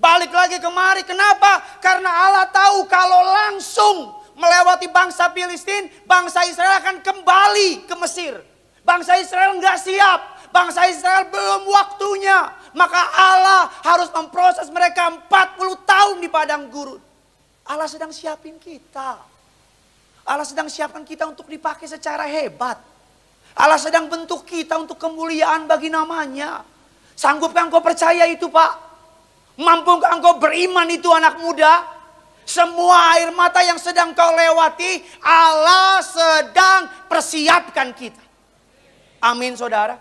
Balik lagi kemari. Kenapa? Karena Allah tahu kalau langsung melewati bangsa Filistin, bangsa Israel akan kembali ke Mesir. Bangsa Israel nggak siap. Bangsa Israel belum waktunya. Maka Allah harus memproses mereka 40 tahun di padang gurun. Allah sedang siapin kita. Allah sedang siapkan kita untuk dipakai secara hebat. Allah sedang bentuk kita untuk kemuliaan bagi namanya. Sanggupkah engkau percaya itu, Pak? Mampukah engkau beriman itu, anak muda? Semua air mata yang sedang kau lewati, Allah sedang persiapkan kita. Amin, saudara.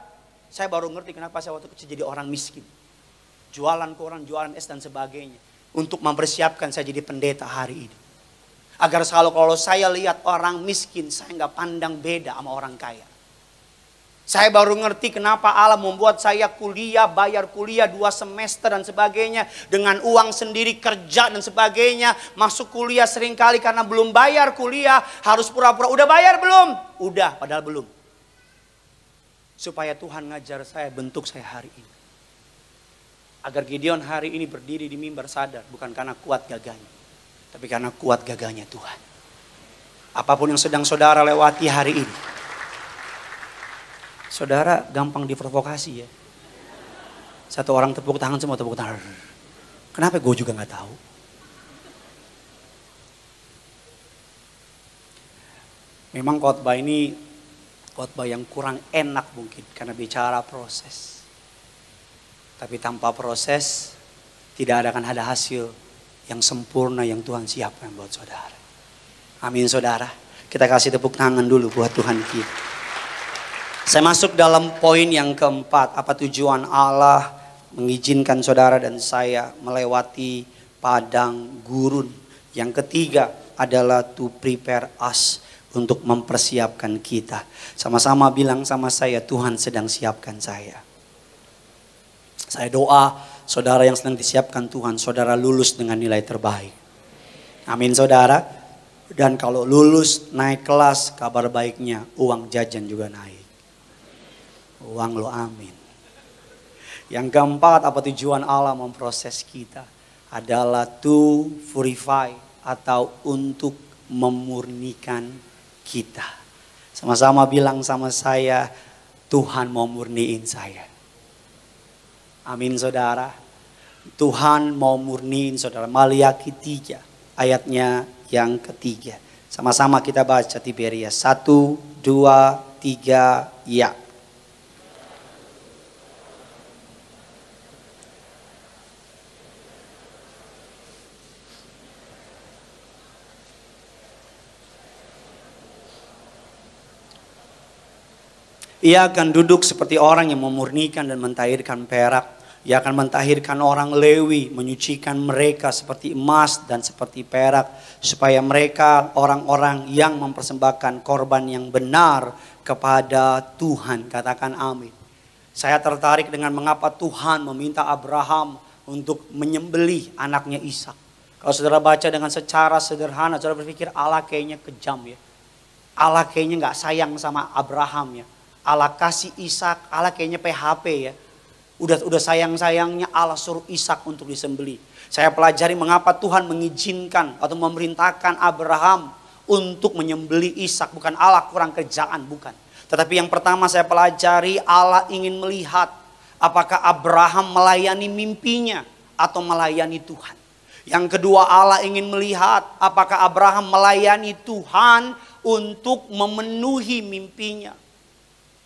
Saya baru ngerti kenapa saya waktu kecil jadi orang miskin. Jualan koran, jualan es dan sebagainya. Untuk mempersiapkan saya jadi pendeta hari ini. Agar selalu kalau saya lihat orang miskin, saya nggak pandang beda sama orang kaya. Saya baru ngerti kenapa Allah membuat saya kuliah, bayar kuliah 2 semester dan sebagainya. Dengan uang sendiri, kerja dan sebagainya. Masuk kuliah seringkali karena belum bayar kuliah. Harus pura-pura, udah bayar belum? Udah, padahal belum. Supaya Tuhan ngajar saya, bentuk saya hari ini. Agar Gideon hari ini berdiri di mimbar sadar. Bukan karena kuat gagahnya. Tapi karena kuat gagahnya Tuhan. Apapun yang sedang saudara lewati hari ini. Saudara gampang diprovokasi ya. Satu orang tepuk tangan, semua tepuk tangan. Kenapa gue juga gak tahu. Memang khotbah ini khotbah yang kurang enak mungkin karena bicara proses. Tapi tanpa proses tidak akan ada hasil yang sempurna yang Tuhan siapkan buat saudara. Amin saudara. Kita kasih tepuk tangan dulu buat Tuhan kita. Saya masuk dalam poin yang keempat. Apa tujuan Allah mengizinkan saudara dan saya melewati padang gurun. Yang ketiga adalah to prepare us. Untuk mempersiapkan kita. Sama-sama bilang sama saya, Tuhan sedang siapkan saya. Saya doa, saudara yang sedang disiapkan Tuhan, saudara lulus dengan nilai terbaik. Amin saudara. Dan kalau lulus, naik kelas, kabar baiknya, uang jajan juga naik. Uang lo amin. Yang keempat, apa tujuan Allah memproses kita? Adalah to purify atau untuk memurnikan kita. Sama-sama bilang sama saya, Tuhan mau murniin saya. Amin saudara. Tuhan mau murniin saudara. Maliaki 3 ayatnya yang ketiga. Sama-sama kita baca Tiberias. 1, 2, 3, ya. Ia akan duduk seperti orang yang memurnikan dan mentahirkan perak. Ia akan mentahirkan orang Lewi, menyucikan mereka seperti emas dan seperti perak. Supaya mereka orang-orang yang mempersembahkan korban yang benar kepada Tuhan. Katakan amin. Saya tertarik dengan mengapa Tuhan meminta Abraham untuk menyembelih anaknya Ishak. Kalau saudara baca dengan secara sederhana, saudara berpikir Allah kayaknya kejam ya. Allah kayaknya gak sayang sama Abraham ya. Allah kasih Ishak, Allah kayaknya PHP ya. Udah sayang-sayangnya Allah suruh Ishak untuk disembelih. Saya pelajari mengapa Tuhan mengizinkan atau memerintahkan Abraham untuk menyembelih Ishak. Bukan Allah kurang kerjaan, bukan. Tetapi yang pertama saya pelajari, Allah ingin melihat apakah Abraham melayani mimpinya atau melayani Tuhan. Yang kedua, Allah ingin melihat apakah Abraham melayani Tuhan untuk memenuhi mimpinya.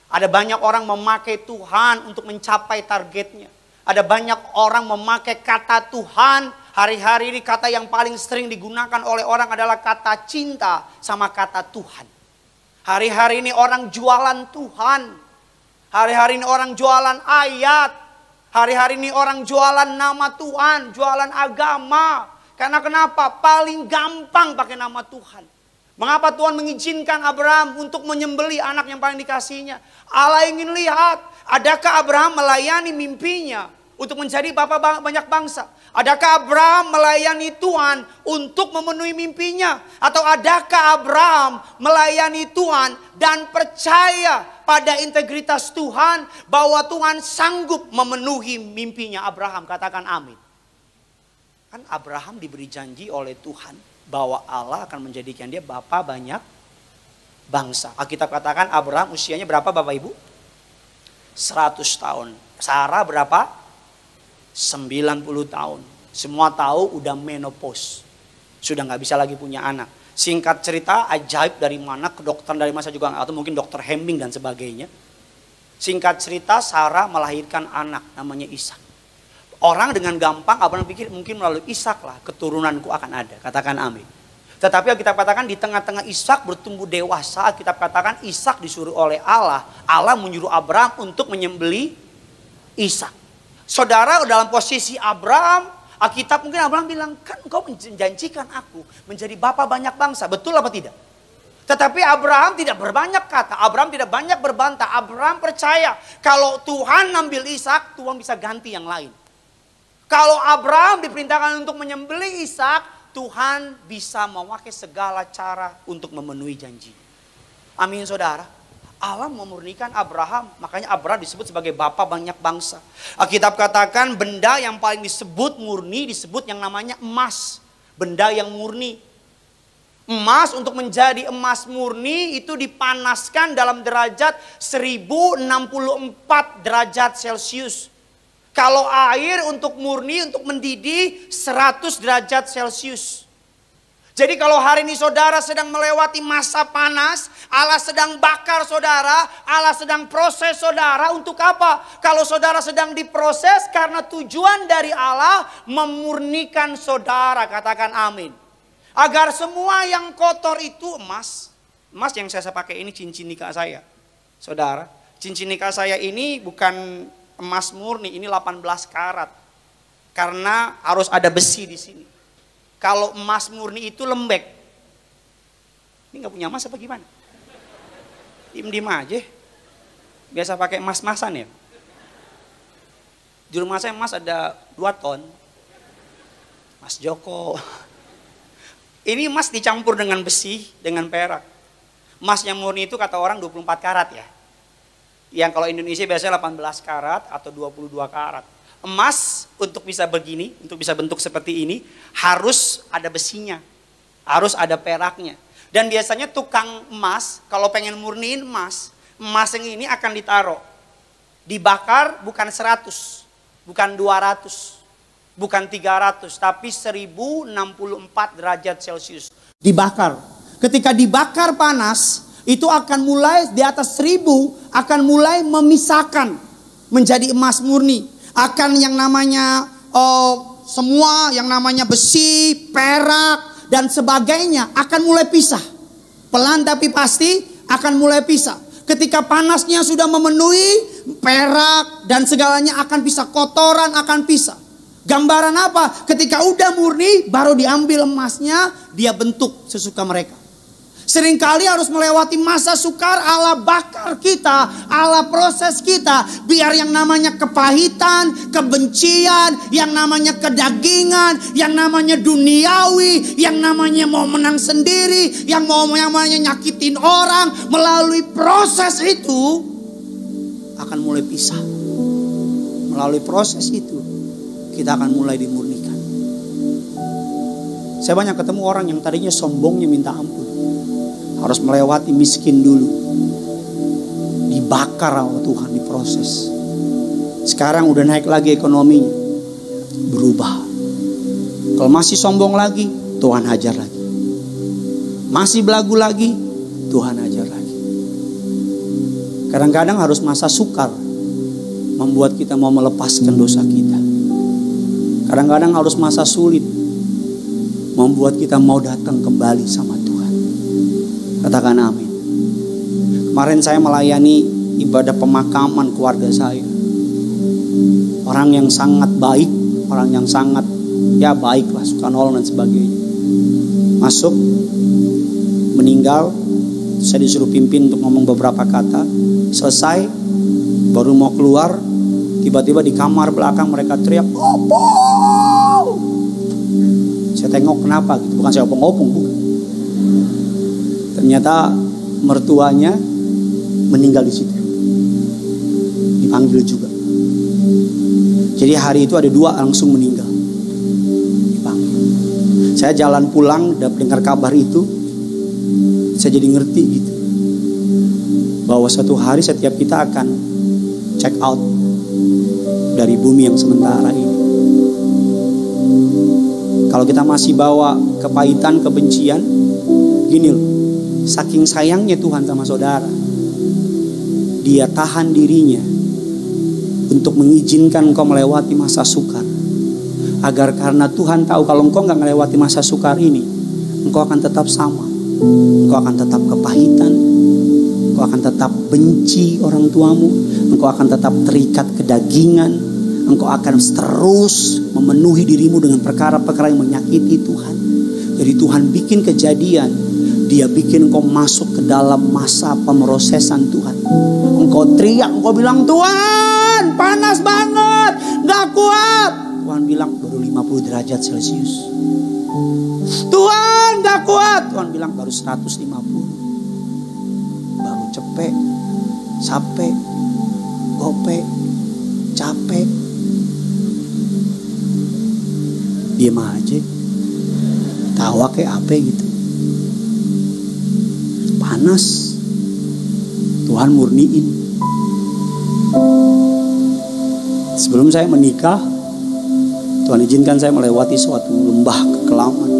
Ada banyak orang memakai Tuhan untuk mencapai targetnya. Ada banyak orang memakai kata Tuhan. Hari-hari ini kata yang paling sering digunakan oleh orang adalah kata cinta sama kata Tuhan. Hari-hari ini orang jualan Tuhan. Hari-hari ini orang jualan ayat. Hari-hari ini orang jualan nama Tuhan, jualan agama. Karena kenapa? Paling gampang pakai nama Tuhan. Mengapa Tuhan mengizinkan Abraham untuk menyembelih anak yang paling dikasihnya? Allah ingin lihat, adakah Abraham melayani mimpinya untuk menjadi bapa banyak bangsa? Adakah Abraham melayani Tuhan untuk memenuhi mimpinya? Atau adakah Abraham melayani Tuhan dan percaya pada integritas Tuhan bahwa Tuhan sanggup memenuhi mimpinya Abraham? Katakan amin. Kan Abraham diberi janji oleh Tuhan bahwa Allah akan menjadikan dia bapa banyak bangsa. Alkitab katakan Abraham usianya berapa Bapak Ibu? 100 tahun. Sarah berapa? 90 tahun. Semua tahu udah menopause. Sudah gak bisa lagi punya anak. Singkat cerita, ajaib dari mana, kedokteran dari mana juga gak tahu. Mungkin dokter Hemming dan sebagainya. Singkat cerita, Sarah melahirkan anak namanya Ishak. Orang dengan gampang Abraham pikir mungkin melalui Ishak lah keturunanku akan ada. Katakan amin. Tetapi kita katakan di tengah-tengah Ishak bertumbuh dewasa. Kita katakan Ishak disuruh oleh Allah. Allah menyuruh Abraham untuk menyembelih Ishak. Saudara dalam posisi Abraham, Alkitab mungkin Abraham bilang, kan engkau menjanjikan aku menjadi bapa banyak bangsa. Betul apa tidak? Tetapi Abraham tidak berbanyak kata. Abraham tidak banyak berbantah. Abraham percaya kalau Tuhan ambil Ishak, Tuhan bisa ganti yang lain. Kalau Abraham diperintahkan untuk menyembelih Ishak, Tuhan bisa memakai segala cara untuk memenuhi janji. Amin saudara. Allah memurnikan Abraham, makanya Abraham disebut sebagai bapa banyak bangsa. Alkitab katakan benda yang paling disebut murni disebut yang namanya emas. Benda yang murni. Emas untuk menjadi emas murni itu dipanaskan dalam derajat 1064 derajat Celcius. Kalau air untuk murni, untuk mendidih 100 derajat Celcius. Jadi kalau hari ini saudara sedang melewati masa panas, Allah sedang bakar saudara, Allah sedang proses saudara untuk apa? Kalau saudara sedang diproses karena tujuan dari Allah memurnikan saudara, katakan amin. Agar semua yang kotor itu emas. Emas yang saya pakai ini cincin nikah saya. Saudara, cincin nikah saya ini bukan emas murni, ini 18 karat. Karena harus ada besi di sini. Kalau emas murni itu lembek. Ini gak punya emas apa gimana? Diem-diem aja. Biasa pakai emas-emasan ya. Di rumah saya emas ada 2 ton. Mas Joko. Ini emas dicampur dengan besi, dengan perak. Emas yang murni itu kata orang 24 karat ya. Yang kalau Indonesia biasanya 18 karat atau 22 karat. Emas untuk bisa begini, untuk bisa bentuk seperti ini, harus ada besinya. Harus ada peraknya. Dan biasanya tukang emas, kalau pengen murniin emas yang ini akan ditaruh. Dibakar bukan 100, bukan 200, bukan 300, tapi 1064 derajat Celcius. Dibakar. Ketika dibakar panas, itu akan mulai di atas 1000, akan mulai memisahkan menjadi emas murni. Akan yang namanya semua yang namanya besi, perak dan sebagainya akan mulai pisah. Pelan tapi pasti akan mulai pisah. Ketika panasnya sudah memenuhi, perak dan segalanya akan pisah, kotoran akan pisah. Gambaran apa? Ketika udah murni baru diambil emasnya, dia bentuk sesuka mereka. Seringkali harus melewati masa sukar, Allah bakar kita, Allah proses kita. Biar yang namanya kepahitan, kebencian, yang namanya kedagingan, yang namanya duniawi, yang namanya mau menang sendiri, yang namanya nyakitin orang, melalui proses itu akan mulai pisah. Melalui proses itu kita akan mulai dimurnikan. Saya banyak ketemu orang yang tadinya sombongnya minta ampun. Harus melewati miskin dulu. Dibakar oleh Tuhan, diproses. Sekarang udah naik lagi ekonominya. Berubah. Kalau masih sombong lagi, Tuhan hajar lagi. Masih belagu lagi, Tuhan hajar lagi. Kadang-kadang harus masa sukar membuat kita mau melepaskan dosa kita. Kadang-kadang harus masa sulit membuat kita mau datang kembali sama Tuhan. Katakan amin. Kemarin saya melayani ibadah pemakaman keluarga saya. Orang yang sangat baik, orang yang sangat baik lah, suka nolong dan sebagainya. Masuk, meninggal, saya disuruh pimpin untuk ngomong beberapa kata. Selesai, baru mau keluar, tiba-tiba di kamar belakang mereka teriak, "Opong!" Saya tengok kenapa gitu, bukan saya opong-opong, bukan. Ternyata mertuanya meninggal di situ. Dipanggil juga. Jadi hari itu ada 2 langsung meninggal. Dipanggil. Saya jalan pulang dengar kabar itu, saya jadi ngerti gitu. Bahwa suatu hari setiap kita akan check out dari bumi yang sementara ini. Kalau kita masih bawa kepahitan, kebencian, gini loh. Saking sayangnya Tuhan sama saudara, Dia tahan dirinya untuk mengizinkan engkau melewati masa sukar. Agar karena Tuhan tahu kalau engkau gak melewati masa sukar ini, engkau akan tetap sama. Engkau akan tetap kepahitan, engkau akan tetap benci orang tuamu, engkau akan tetap terikat kedagingan, engkau akan terus memenuhi dirimu dengan perkara-perkara yang menyakiti Tuhan. Jadi Tuhan bikin kejadian, Dia bikin engkau masuk ke dalam masa pemrosesan Tuhan. Engkau teriak, engkau bilang, "Tuhan, panas banget, gak kuat." Tuhan bilang, "Baru 50 derajat Celcius." "Tuhan, gak kuat." Tuhan bilang, "Baru 150." Baru cepet, capek, gope, capek. Diam aja, tawa kayak apa gitu. Panas, Tuhan murniin. Sebelum saya menikah, Tuhan izinkan saya melewati suatu lembah kekelaman.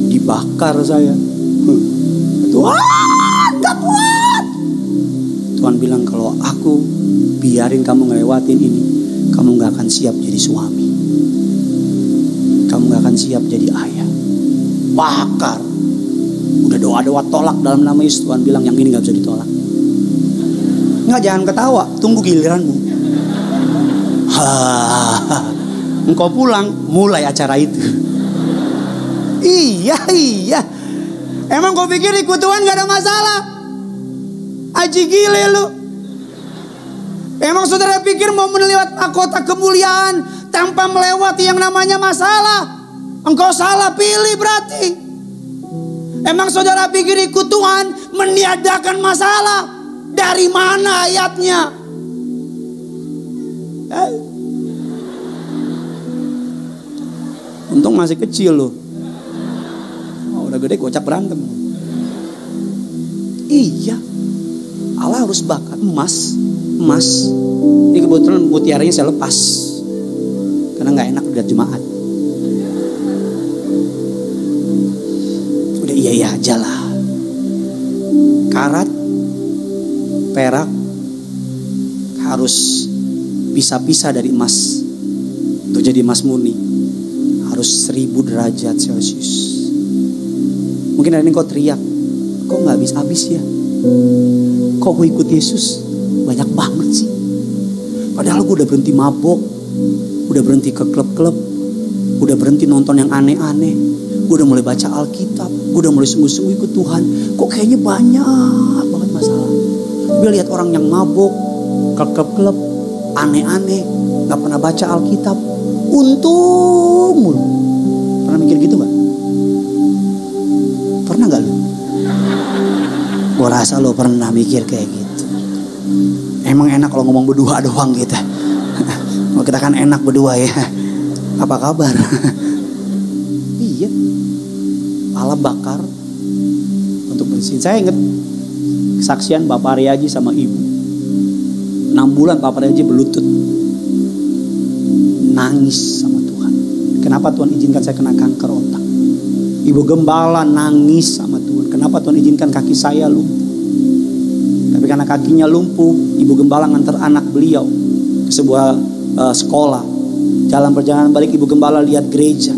Dibakar saya. "Tuhan, gak kuat." Tuhan bilang, "Kalau aku biarin kamu ngelewatin ini, kamu gak akan siap jadi suami. Kamu gak akan siap jadi ayah." Bakar. Udah doa-doa tolak dalam nama Yesus. Tuhan bilang, "Yang ini gak bisa ditolak." Nggak, jangan ketawa, tunggu giliranmu. Engkau pulang, mulai acara itu. Iya. Emang kau pikir ikut Tuhan gak ada masalah? Aji gile lu. Emang saudara pikir mau melewati mahkota kemuliaan tanpa melewati yang namanya masalah? Engkau salah pilih berarti. Emang saudara pikir ikut Tuhan meniadakan masalah Dari mana ayatnya? Untung masih kecil loh. Oh, udah gede gocap berantem. Iya, Allah harus bakar emas. Ini kebetulan mutiaranya saya lepas karena nggak enak lihat jemaat. Udah iya aja lah. Karat, perak harus pisah-pisah dari emas untuk jadi emas murni. Harus 1000 derajat Celcius. Mungkin hari ini kau teriak, kok nggak habis-habis ya? Kok gue ikut Yesus banyak banget sih? Padahal gue udah berhenti mabok, udah berhenti ke klub-klub, udah berhenti nonton yang aneh-aneh, gue udah mulai baca Alkitab, gue udah mulai sungguh-sungguh ikut Tuhan. Kok kayaknya banyak banget masalah? Gue lihat orang yang mabok, ke klub-klub, aneh-aneh, nggak pernah baca Alkitab, untung mulu. Pernah mikir gitu nggak? Pernah nggak lu? Gue rasa lo pernah mikir kayak gitu. Emang enak kalau ngomong berdua doang gitu. Kalau kita kan enak berdua ya. Apa kabar? Iya. Allah bakar untuk bersihin. Saya ingat kesaksian Bapak Aryaji sama Ibu. 6 bulan Bapak Aryaji berlutut nangis sama Tuhan. Kenapa Tuhan izinkan saya kena kanker otak? Ibu Gembala nangis sama Tuhan. Kenapa Tuhan izinkan kaki saya lumpuh? Tapi karena kakinya lumpuh, Ibu Gembala nganter anak beliau ke sebuah sekolah. Jalan perjalanan balik Ibu Gembala lihat gereja.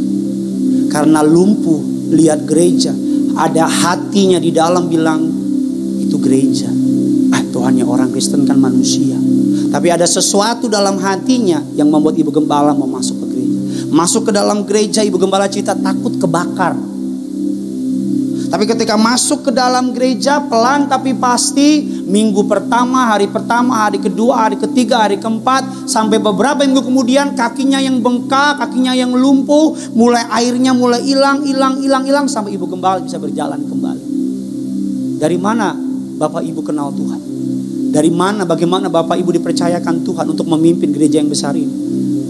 Karena lumpuh lihat gereja, ada hatinya di dalam bilang itu gereja. Tuhan ya, orang Kristen kan manusia. Tapi ada sesuatu dalam hatinya yang membuat Ibu Gembala mau masuk ke gereja. Masuk ke dalam gereja, Ibu Gembala cerita takut kebakar. Tapi ketika masuk ke dalam gereja, pelan tapi pasti, minggu pertama, hari kedua, hari ketiga, hari keempat, sampai beberapa minggu kemudian kakinya yang bengkak, kakinya yang lumpuh, mulai airnya mulai hilang, sampai Ibu Gembala bisa berjalan kembali. Dari mana Bapak Ibu kenal Tuhan? Dari mana, bagaimana Bapak Ibu dipercayakan Tuhan untuk memimpin gereja yang besar ini?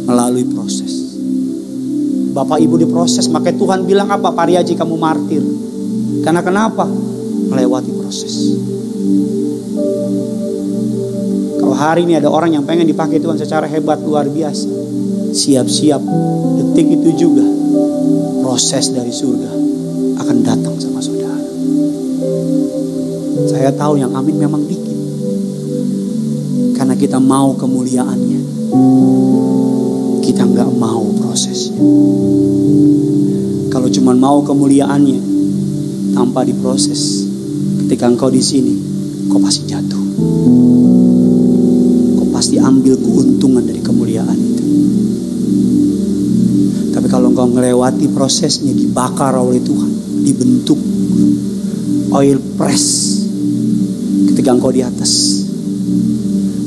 Melalui proses. Bapak Ibu diproses, makanya Tuhan bilang apa? Pak Aryaji, kamu martir. Karena kenapa? Melewati proses. Kalau hari ini ada orang yang pengen dipakai Tuhan secara hebat luar biasa, siap-siap detik itu juga proses dari surga akan datang sama saudara. Saya tahu yang amin memang dikit, karena kita mau kemuliaannya, kita nggak mau prosesnya. Kalau cuma mau kemuliaannya tanpa diproses, ketika engkau di sini, kau pasti jatuh. Kau pasti ambil keuntungan dari kemuliaan itu. Tapi kalau engkau melewati prosesnya, dibakar oleh Tuhan, dibentuk, oil press, ketika engkau di atas,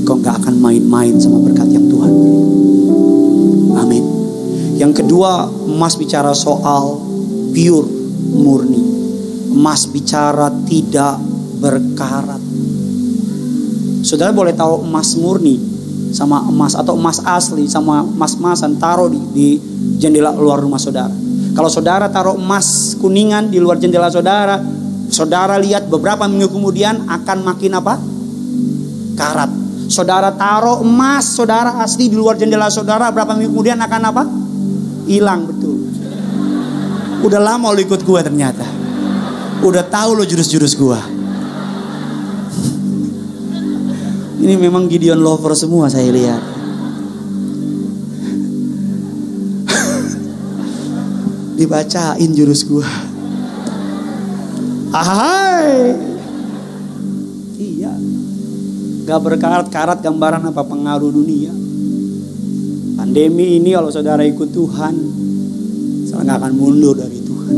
kau gak akan main-main sama berkat yang Tuhan beri. Amin. Yang kedua, emas bicara soal pure, murni. Emas bicara tidak berkarat. Saudara boleh tahu emas murni sama emas, atau emas asli sama emas-emasan, taruh di jendela luar rumah saudara. Kalau saudara taruh emas kuningan di luar jendela saudara, saudara lihat beberapa minggu kemudian akan makin apa? Karat. Saudara taruh emas saudara asli di luar jendela saudara, berapa minggu kemudian akan apa? Hilang, betul. Udah lama lo ikut gua ternyata. Udah tahu lo jurus-jurus gua. Ini memang Gideon lover semua saya lihat. Dibacain jurus gua. Ahai. Iya. Gak berkarat-karat gambaran apa? Pengaruh dunia. Pandemi ini kalau saudara ikut Tuhan, saudara gak akan mundur dari Tuhan.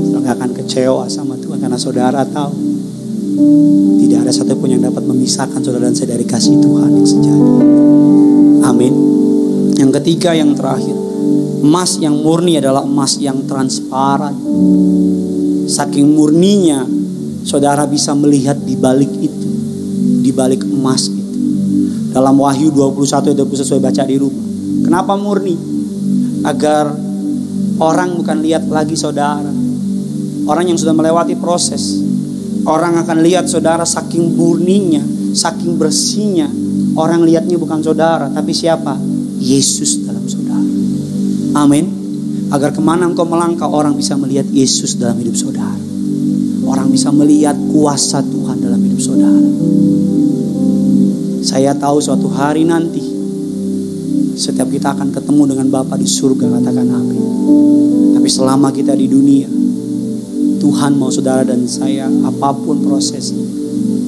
Saudara gak akan kecewa sama Tuhan, karena saudara tahu tidak ada satupun yang dapat memisahkan saudara dan saya dari kasih Tuhan yang sejati. Amin. Yang ketiga, yang terakhir, emas yang murni adalah emas yang transparan. Saking murninya, saudara bisa melihat di balik itu balik emas itu. Dalam Wahyu 21 ayat 21 saya baca di rumah. Kenapa murni? Agar orang bukan lihat lagi saudara. Orang yang sudah melewati proses. Orang akan lihat saudara saking murninya, saking bersihnya. Orang lihatnya bukan saudara, tapi siapa? Yesus dalam saudara. Amin. Agar kemana engkau melangkah, orang bisa melihat Yesus dalam hidup saudara. Orang bisa melihat kuasa Tuhan dalam hidup saudara. Saya tahu suatu hari nanti setiap kita akan ketemu dengan Bapa di surga, katakan amin. Tapi selama kita di dunia, Tuhan mau saudara dan saya, apapun prosesnya,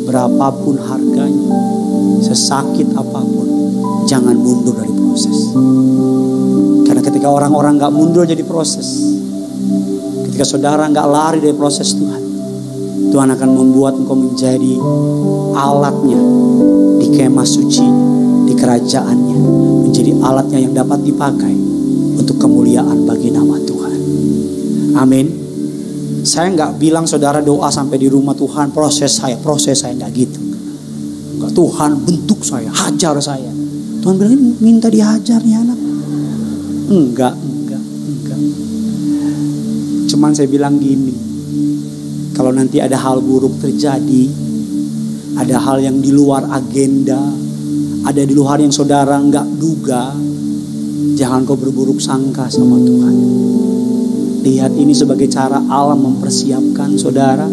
berapapun harganya, sesakit apapun, jangan mundur dari proses. Karena ketika orang-orang gak mundur jadi proses, ketika saudara gak lari dari proses Tuhan, Tuhan akan membuat engkau menjadi alatnya di kemah suci, di kerajaannya, menjadi alatnya yang dapat dipakai untuk kemuliaan bagi nama Tuhan. Amin. Saya nggak bilang saudara doa sampai di rumah, Tuhan proses saya nggak gitu. Nggak, Tuhan bentuk saya, hajar saya. Tuhan bilang minta dihajar nih anak. Enggak. Cuman saya bilang gini, kalau nanti ada hal buruk terjadi, ada hal yang di luar agenda, ada di luar yang saudara nggak duga, jangan kau berburuk sangka sama Tuhan. Lihat ini sebagai cara Allah mempersiapkan saudara,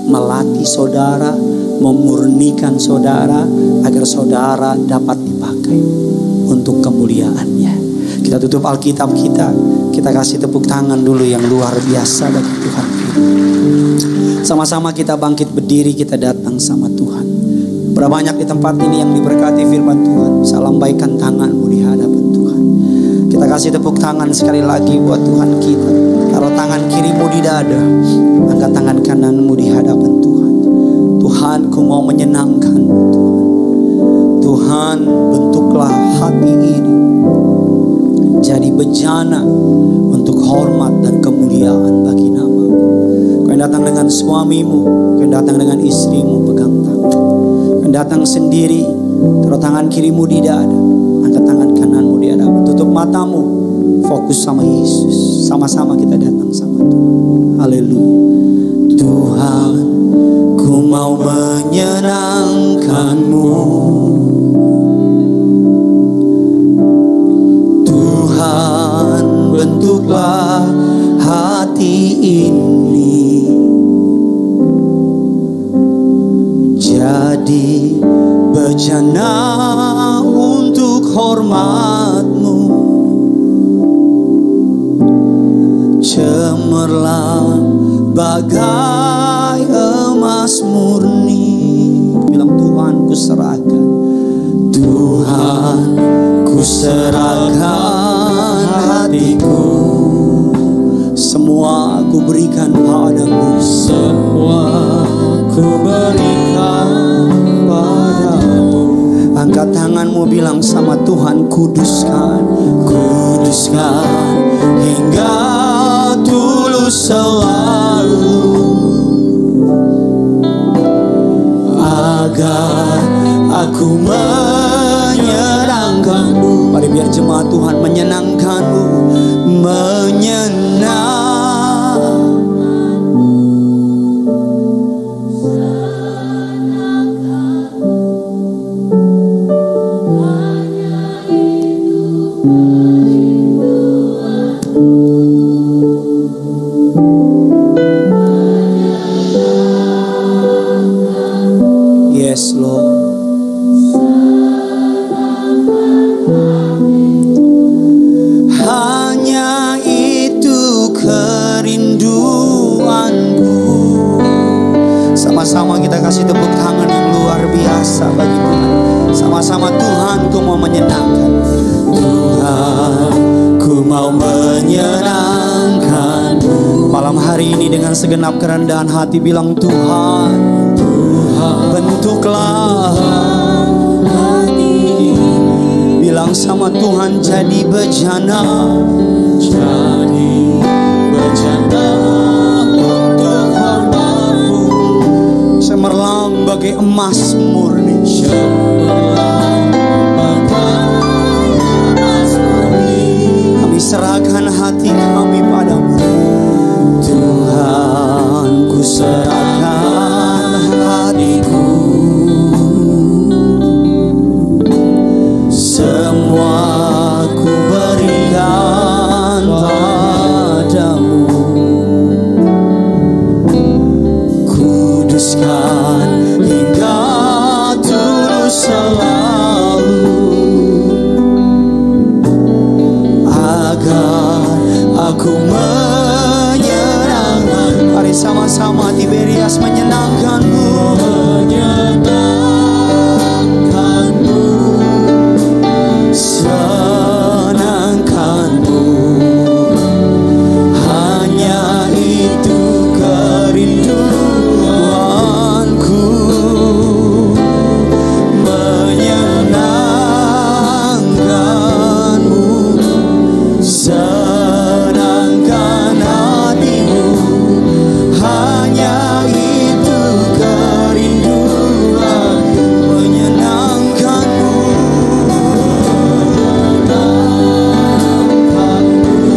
melatih saudara, memurnikan saudara, agar saudara dapat dipakai untuk kemuliaannya. Kita tutup Alkitab kita kasih tepuk tangan dulu yang luar biasa bagi Tuhan. Sama-sama kita bangkit berdiri, kita datang sama Tuhan. Berapa banyak di tempat ini yang diberkati firman Tuhan, bisa lambaikan tanganmu di hadapan Tuhan. Kita kasih tepuk tangan sekali lagi buat Tuhan kita. Taruh tangan kirimu di dada, angkat tangan kananmu di hadapan Tuhan. Tuhan, ku mau menyenangkan-Mu Tuhan. Tuhan, bentuklah hati ini jadi bejana untuk hormat dan kemuliaan bagi nama-Mu. Kau yang datang dengan suamimu, kau yang datang dengan istrimu, pegang tangan. Kau yang datang sendiri, taruh tangan kirimu di dada, angkat tangan kananmu di hadapan. Tutup matamu, fokus sama Yesus. Sama-sama kita datang sama Tuhan. Haleluya. Tuhan, ku mau menyenangkan-Mu. Tuhan, bentuklah hati ini jadi bejana untuk hormat-Mu. Cemerlang bagai emas murni. Bilang, Tuhan, ku serahkan. Tuhan, ku serahkan hatiku. Semua ku berikan padamu. Semua ku berikan padamu. Angkat tanganmu, bilang sama Tuhan, kuduskan, kuduskan hingga tulus selalu, agar aku menyenangkan-Mu. Mari biar jemaat Tuhan menyenangkan-Mu, menyenangkan. Yes, Lord. Hanya itu kerinduanku. Sama-sama kita kasih tepuk tangan yang luar biasa bagi Tuhan. Sama-sama, Tuhan, ku mau menyenangkan. Tuhan, ku mau menyenangkan-Mu. Malam hari ini dengan segenap kerendahan hati bilang, Tuhan, Tuhan, bentuklah hati ini. Bilang sama Tuhan, jadi bejana, jadi bejana untuk hormat-Mu. Cemerlang bagai emas murni. Kami serahkan hati kami padamu. Tuhan, ku serahkan hatiku, semua ku berikan padamu. Kuduskan hingga tulus selalu, agar aku menyenangkan. Mari sama-sama Tiberias menyenangkanmu, menyenangkanmu, senangkanmu. Hanya itu kerinduanku, menyenangkanmu, senangkan hatimu. Hanya itu kerinduan, menyenangkanmu,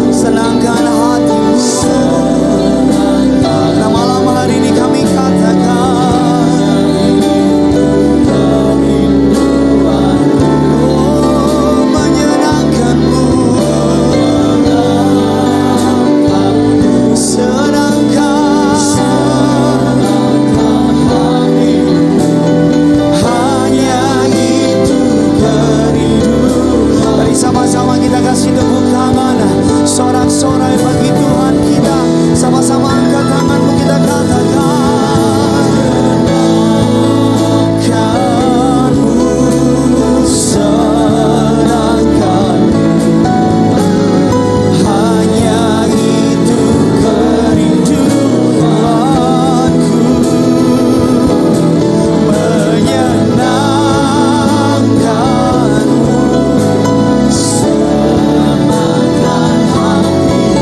senangkan hatimu. Nah, malam hari ini kami katakan, oh, menyenangkanmu, senangkan hatimu. Hanya itu kerinduan. Mari sama-sama kita kasih tepuk tangan, sorak-sorai bagi Tuhan kita. Sama-sama angkat tanganmu, kita katakan, menyenangkanmu, senangkanmu. Hanya itu kerinduanku, menyenangkanmu, senangkan hatimu.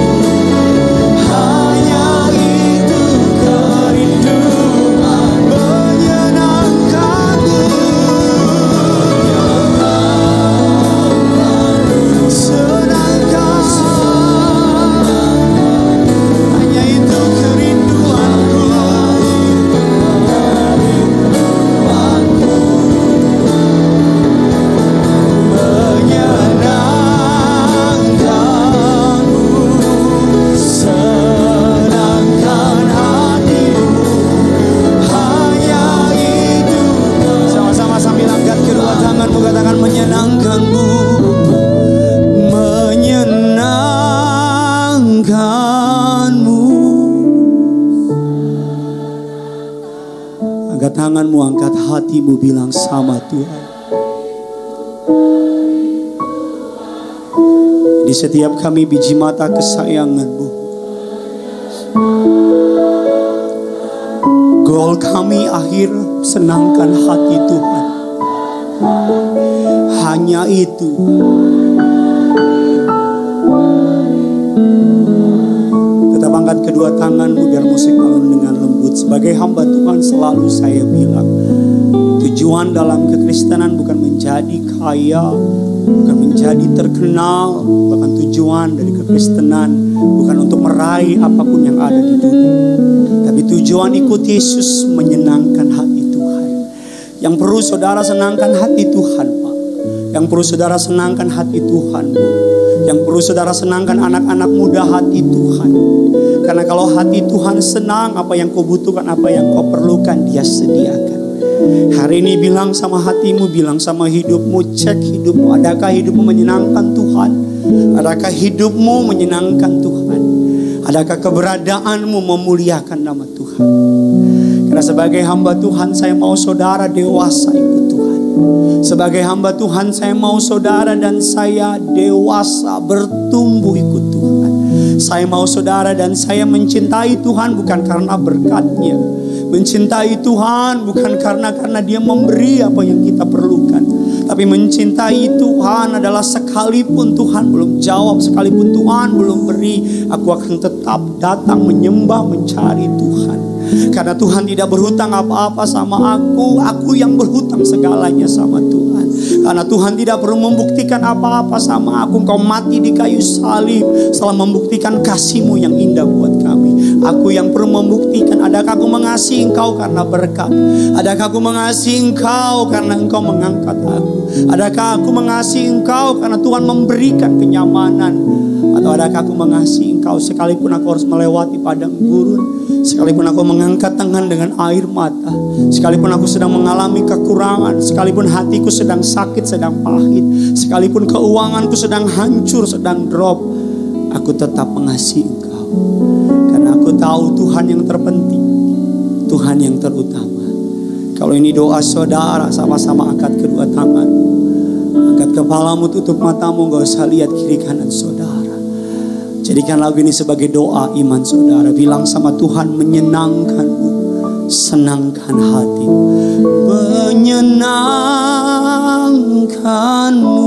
Hanya itu kerinduan, menyenangkanmu, senangkan. Hanya itu kerinduanku, menyenangkanmu, senangkan hatimu. Hanya itu. Sama-sama sambil angkat kedua tanganmu, katakan menyenangkanmu, menyenangkanmu. Angkat tanganmu, angkat hatimu, bilang sama Tuhan. Di setiap kami biji mata kesayanganmu, goal kami akhir, senangkan hati Tuhan. Hanya itu. Tetap angkat kedua tanganmu biar musik alun dengan lembut. Sebagai hamba Tuhan selalu saya bilang, tujuan dalam kekristenan bukan menjadi kaya, bukan menjadi terkenal. Bahkan tujuan dari kekristenan bukan untuk meraih apapun yang ada di dunia, tapi tujuan ikut Yesus menyenangkan hati Tuhan. Yang perlu saudara senangkan hati Tuhan, Pak. Yang perlu saudara senangkan hati Tuhan, Bu. Yang perlu saudara senangkan anak-anak muda hati Tuhan. Karena kalau hati Tuhan senang, apa yang kau butuhkan, apa yang kau perlukan, Dia sediakan. Hari ini bilang sama hatimu, bilang sama hidupmu, cek hidupmu. Adakah hidupmu menyenangkan Tuhan? Adakah hidupmu menyenangkan Tuhan? Adakah keberadaanmu memuliakan nama Tuhan? Karena sebagai hamba Tuhan, saya mau saudara dewasa ikut Tuhan. Sebagai hamba Tuhan, saya mau saudara dan saya dewasa bertumbuh ikut Tuhan. Saya mau saudara dan saya mencintai Tuhan bukan karena berkat-Nya. Mencintai Tuhan bukan karena Dia memberi apa yang kita perlukan. Tapi mencintai Tuhan adalah sekalipun Tuhan belum jawab, sekalipun Tuhan belum beri, aku akan tetap datang menyembah, mencari Tuhan. Karena Tuhan tidak berhutang apa-apa sama aku yang berhutang segalanya sama Tuhan. Karena Tuhan tidak perlu membuktikan apa-apa sama aku. Engkau mati di kayu salib setelah membuktikan kasih-Mu yang indah buat kami. Aku yang perlu membuktikan, adakah aku mengasihi Engkau karena berkat? Adakah aku mengasihi Engkau karena Engkau mengangkat aku? Adakah aku mengasihi Engkau karena Tuhan memberikan kenyamanan? Atau adakah aku mengasihi Engkau sekalipun aku harus melewati padang gurun, sekalipun aku mengangkat tangan dengan air mata, sekalipun aku sedang mengalami kekurangan, sekalipun hatiku sedang sakit, sedang pahit, sekalipun keuanganku sedang hancur, sedang drop, aku tetap mengasihi Engkau. Karena aku tahu Tuhan yang terpenting, Tuhan yang terutama. Kalau ini doa saudara, sama-sama angkat kedua tangan, angkat kepalamu, tutup matamu, gak usah lihat kiri kanan saudara. Jadikan lagu ini sebagai doa iman saudara. Bilang sama Tuhan, menyenangkanmu, senangkan hatimu. Menyenangkanmu,